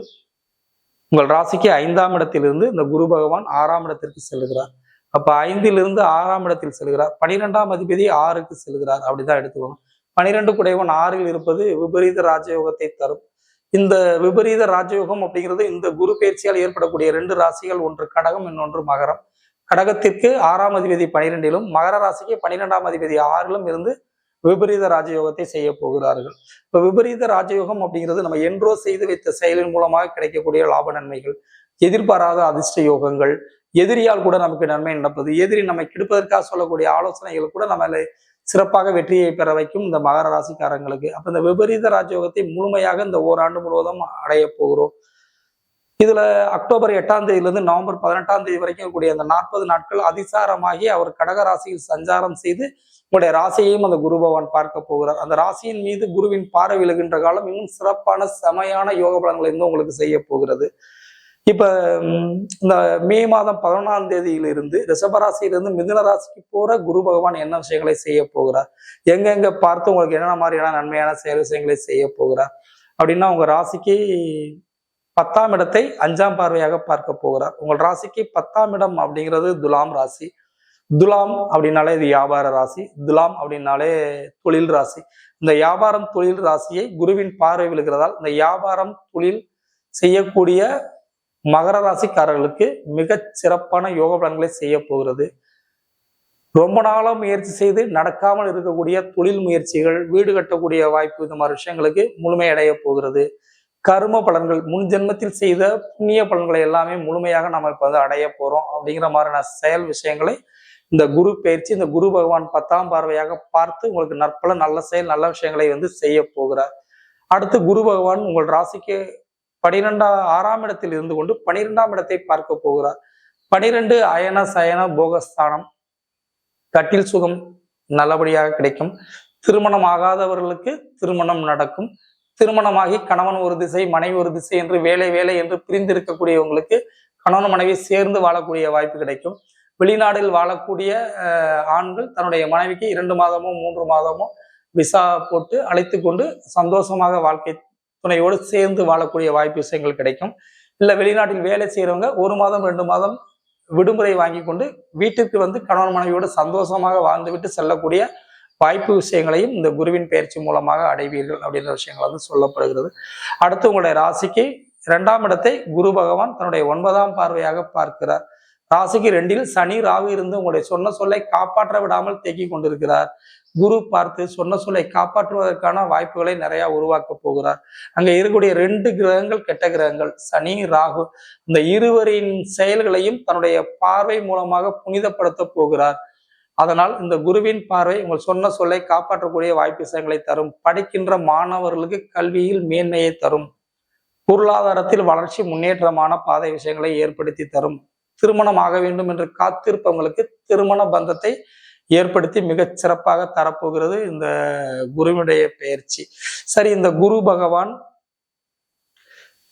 உங்கள் ராசிக்கு 5ஆம் இடத்திலிருந்து இந்த குரு பகவான் 6ஆம் இடத்திற்கு செல்கிறார். அப்ப 5லிருந்து 6ஆம் இடத்தில் செல்கிறார். 12ஆம் அதிபதி 6க்கு செல்கிறார். அப்படிதான் எடுத்துக்கணும். 12 குடையவன் 6ல் இருப்பது விபரீத ராஜயோகத்தை தரும். இந்த விபரீத ராஜயோகம் அப்படிங்கிறது இந்த குரு பயிற்சியால் ஏற்படக்கூடிய 2 ராசிகள், ஒன்று கடகம், இன்னொன்று மகரம். கடகத்திற்கு 6ஆம் அதிபதி 12லும், மகர ராசிக்கு 12ஆம் அதிபதி 6லும் இருந்து விபரீத ராஜயோகத்தை செய்ய போகிறார்கள். இப்ப விபரீத ராஜயோகம் அப்படிங்கிறது நம்ம என்றோ செய்து வைத்த செயலின் மூலமாக கிடைக்கக்கூடிய லாப நன்மைகள், எதிர்பாராத அதிர்ஷ்ட யோகங்கள், எதிரியால் கூட நமக்கு நன்மை நடப்பது, எதிரி நம்மை கெடுப்பதற்காக சொல்லக்கூடிய ஆலோசனைகள் கூட நம்மளை சிறப்பாக வெற்றியை பெற வைக்கும் இந்த மகர ராசிக்காரங்களுக்கு. அப்ப இந்த விபரீத ராஜயோகத்தை முழுமையாக இந்த ஓராண்டு முழுவதும் அடைய போகிறோம். இதுல அக்டோபர் 8ஆம் தேதியிலிருந்து நவம்பர் 18ஆம் தேதி வரைக்கும் கூடிய அந்த 40 நாட்கள் அதிசாரமாகி அவர் கடக ராசியில் சஞ்சாரம் செய்து உங்களுடைய ராசியையும் அந்த குரு பகவான் பார்க்க போகிறார். அந்த ராசியின் மீது குருவின் பார்வை விழுகின்ற காலம் இன்னும் சிறப்பான செமையான யோக பலன்களை இருந்து உங்களுக்கு செய்ய போகிறது. இப்ப இந்த மே மாதம் 11ஆம் தேதியிலிருந்து ரிஷபராசியிலிருந்து மிதுன ராசிக்கு போற குரு பகவான் என்ன விஷயங்களை செய்ய போகிறார், எங்கெங்க பார்த்து உங்களுக்கு என்னென்ன மாதிரியான நன்மையான விஷயங்களை செய்ய போகிறார் அப்படின்னா, உங்க ராசிக்கு 10ஆம் இடத்தை 5ஆம் பார்வையாக பார்க்க போகிறார். உங்கள் ராசிக்கு 10ஆம் இடம் அப்படிங்கிறது துலாம் ராசி. துலாம் அப்படின்னாலே இது வியாபார ராசி. துலாம் அப்படின்னாலே தொழில் ராசி. இந்த வியாபாரம் தொழில் ராசியை குருவின் பார்வை விழுகிறதால் இந்த வியாபாரம் தொழில் செய்யக்கூடிய மகர ராசிக்காரர்களுக்கு மிகச் சிறப்பான யோக பலன்களை செய்ய போகிறது. ரொம்ப நாளாக முயற்சி செய்து நடக்காமல் இருக்கக்கூடிய தொழில் முயற்சிகள், வீடு கட்டக்கூடிய வாய்ப்பு, இந்த மாதிரி விஷயங்களுக்கு முழுமையடைய போகிறது. கர்ம பலன்கள், முன் ஜென்மத்தில் செய்த புண்ணிய பலன்களை எல்லாமே முழுமையாக நம்ம இப்ப அடைய போறோம் அப்படிங்கிற மாதிரியான செயல் விஷயங்களை இந்த குரு பயிற்சி, இந்த குரு பகவான் 10ஆம் பார்வையாக பார்த்து உங்களுக்கு நற்பல நல்ல செயல் நல்ல விஷயங்களை செய்ய போகிறார். அடுத்து குரு பகவான் உங்கள் ராசிக்கு 6ஆம் இடத்தில் இருந்து கொண்டு 12ஆம் இடத்தை பார்க்க போகிறார். 12 அயன சயன போகஸ்தானம். கட்டில் சுகம் நல்லபடியாக கிடைக்கும். திருமணம் ஆகாதவர்களுக்கு திருமணம் நடக்கும். திருமணமாகி கணவன் ஒரு திசை மனைவி ஒரு திசை என்று வேலை வேலை என்று பிரிந்திருக்கக்கூடியவங்களுக்கு கணவன் மனைவி சேர்ந்து வாழக்கூடிய வாய்ப்பு கிடைக்கும். வெளிநாட்டில் வாழக்கூடிய ஆண்கள் தன்னுடைய மனைவிக்கு 2 மாதமோ 3 மாதமோ விசா போட்டு அழைத்து கொண்டு சந்தோஷமாக வாழ்க்கை துணையோடு சேர்ந்து வாழக்கூடிய வாய்ப்பு விஷயங்கள் கிடைக்கும். இல்லை வெளிநாட்டில் வேலை செய்யறவங்க 1 மாதம் 2 மாதம் விடுமுறை வாங்கி கொண்டு வீட்டுக்கு கணவன் மனைவியோடு சந்தோஷமாக வாழ்ந்துவிட்டு செல்லக்கூடிய வாய்ப்பு விஷயங்களையும் இந்த குருவின் பயிற்சி மூலமாக அடைவீர்கள் அப்படின்ற விஷயங்கள் சொல்லப்படுகிறது. அடுத்து உங்களுடைய ராசிக்கு 2ஆம் இடத்தை குரு பகவான் தன்னுடைய 9ஆம் பார்வையாக பார்க்கிறார். ராசிக்கு 2ல் சனி ராகு இருந்து உங்களுடைய சொன்ன சொல்லை காப்பாற்ற விடாமல் தேக்கி கொண்டிருக்கிறார். குரு பார்த்து சொன்ன சொல்லை காப்பாற்றுவதற்கான வாய்ப்புகளை நிறைய உருவாக்க போகிறார். அங்க இருக்கக்கூடிய 2 கிரகங்கள் கெட்ட கிரகங்கள், சனி ராகு, இந்த இருவரின் செயல்களையும் தன்னுடைய பார்வை மூலமாக புனிதப்படுத்த போகிறார். அதனால் இந்த குருவின் பார்வை உங்கள் சொன்ன சொல்லை காப்பாற்றக்கூடிய வாய்ப்பு விஷயங்களை தரும். படிக்கின்ற மாணவர்களுக்கு கல்வியில் மேன்மையை தரும். பொருளாதாரத்தில் வளர்ச்சி முன்னேற்றமான பாதை விஷயங்களை ஏற்படுத்தி தரும். திருமணம் ஆக வேண்டும் என்று காத்திருப்பவங்களுக்கு திருமண பந்தத்தை ஏற்படுத்தி மிகச் சிறப்பாக தரப்போகிறது இந்த குருவினுடைய பெயர்ச்சி. சரி, இந்த குரு பகவான்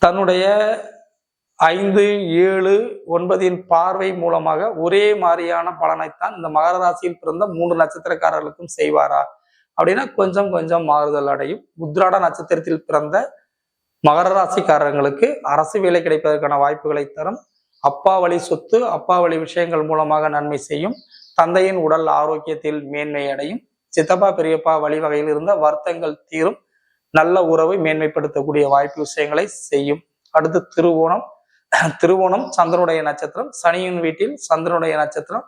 தன்னுடைய 5, 7, 9 பார்வை மூலமாக ஒரே மாதிரியான பலனைத்தான் இந்த மகர ராசியில் பிறந்த 3 நட்சத்திரக்காரர்களுக்கும் செய்வாரா அப்படின்னா கொஞ்சம் கொஞ்சம் மாறுதல் அடையும். உத்திராட நட்சத்திரத்தில் பிறந்த மகர ராசிக்காரர்களுக்கு அரசு வேலை கிடைப்பதற்கான வாய்ப்புகளை தரும். அப்பா வழி சொத்து, அப்பா வழி விஷயங்கள் மூலமாக நன்மை செய்யும். தந்தையின் உடல் ஆரோக்கியத்தில் மேன்மை அடையும். சித்தப்பா பெரியப்பா வழிவகையில் இருந்த வருத்தங்கள் தீரும். நல்ல உறவை மேன்மைப்படுத்தக்கூடிய வாய்ப்பு விஷயங்களை செய்யும். அடுத்து திருவோணம். திருவோணம் சந்திரனுடைய நட்சத்திரம். சனியின் வீட்டில் சந்திரனுடைய நட்சத்திரம்.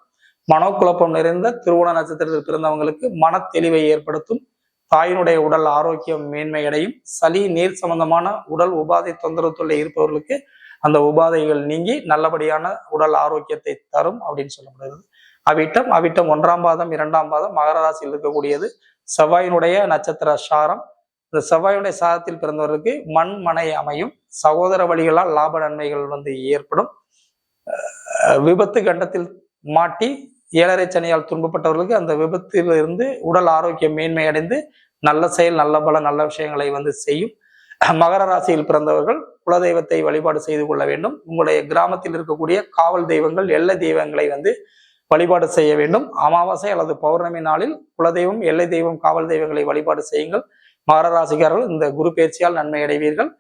மனோக்குழப்பம் நிறைந்த திருவோண நட்சத்திரத்தில் பிறந்தவங்களுக்கு மன தெளிவை ஏற்படுத்தும். தாயினுடைய உடல் ஆரோக்கியம் மேன்மையடையும். சளி நீர் சம்பந்தமான உடல் உபாதை தொந்தரவு தொல்லை இருப்பவர்களுக்கு அந்த உபாதைகள் நீங்கி நல்லபடியான உடல் ஆரோக்கியத்தை தரும் அப்படின்னு சொல்லப்படுகிறது. அவிட்டம். அவிட்டம் 1ஆம் பாதம் 2ஆம் பாதம் மகர ராசியில் இருக்கக்கூடியது. செவ்வாயினுடைய நட்சத்திர சாரம். இந்த செவ்வாயினுடைய சாரத்தில் பிறந்தவர்களுக்கு மண் மனை அமையும். சகோதர வழிகளால் லாப நன்மைகள் ஏற்படும். விபத்து கண்டத்தில் மாட்டி 7.5 சனியால் துன்பப்பட்டவர்களுக்கு அந்த விபத்தில் இருந்து உடல் ஆரோக்கியம் மேன்மை அடைந்து நல்ல செயல், நல்ல பல, நல்ல விஷயங்களை செய்யும். மகர ராசியில் பிறந்தவர்கள் குலதெய்வத்தை வழிபாடு செய்து கொள்ள வேண்டும். உங்களுடைய கிராமத்தில் இருக்கக்கூடிய காவல் தெய்வங்கள், எல்லை தெய்வங்களை வழிபாடு செய்ய வேண்டும். அமாவாசை அல்லது பௌர்ணமி நாளில் குலதெய்வம், எல்லை தெய்வம், காவல் தெய்வங்களை வழிபாடு செய்யுங்கள். மகர ராசிக்காரர்கள் இந்த குரு பயிற்சியால் நன்மை அடைவீர்கள்.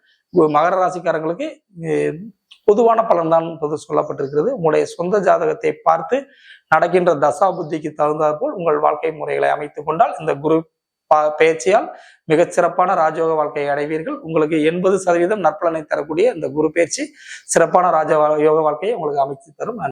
மகர ராசிக்காரங்களுக்கு பொதுவான பலன்தான் பொது சொல்லப்பட்டிருக்கிறது. உங்களுடைய சொந்த ஜாதகத்தை பார்த்து நடக்கின்ற தசா புத்திக்கு தகுந்தாற்போல் உங்கள் வாழ்க்கை முறைகளை அமைத்துக் கொண்டால் இந்த குரு பயிற்சியால் மிகச்சிறப்பான ராஜயோக வாழ்க்கையை அடைவீர்கள். உங்களுக்கு 80% நற்பலனை தரக்கூடிய இந்த குரு பயிற்சி சிறப்பான ராஜயோக வாழ்க்கையை உங்களுக்கு அமைத்து தரும்.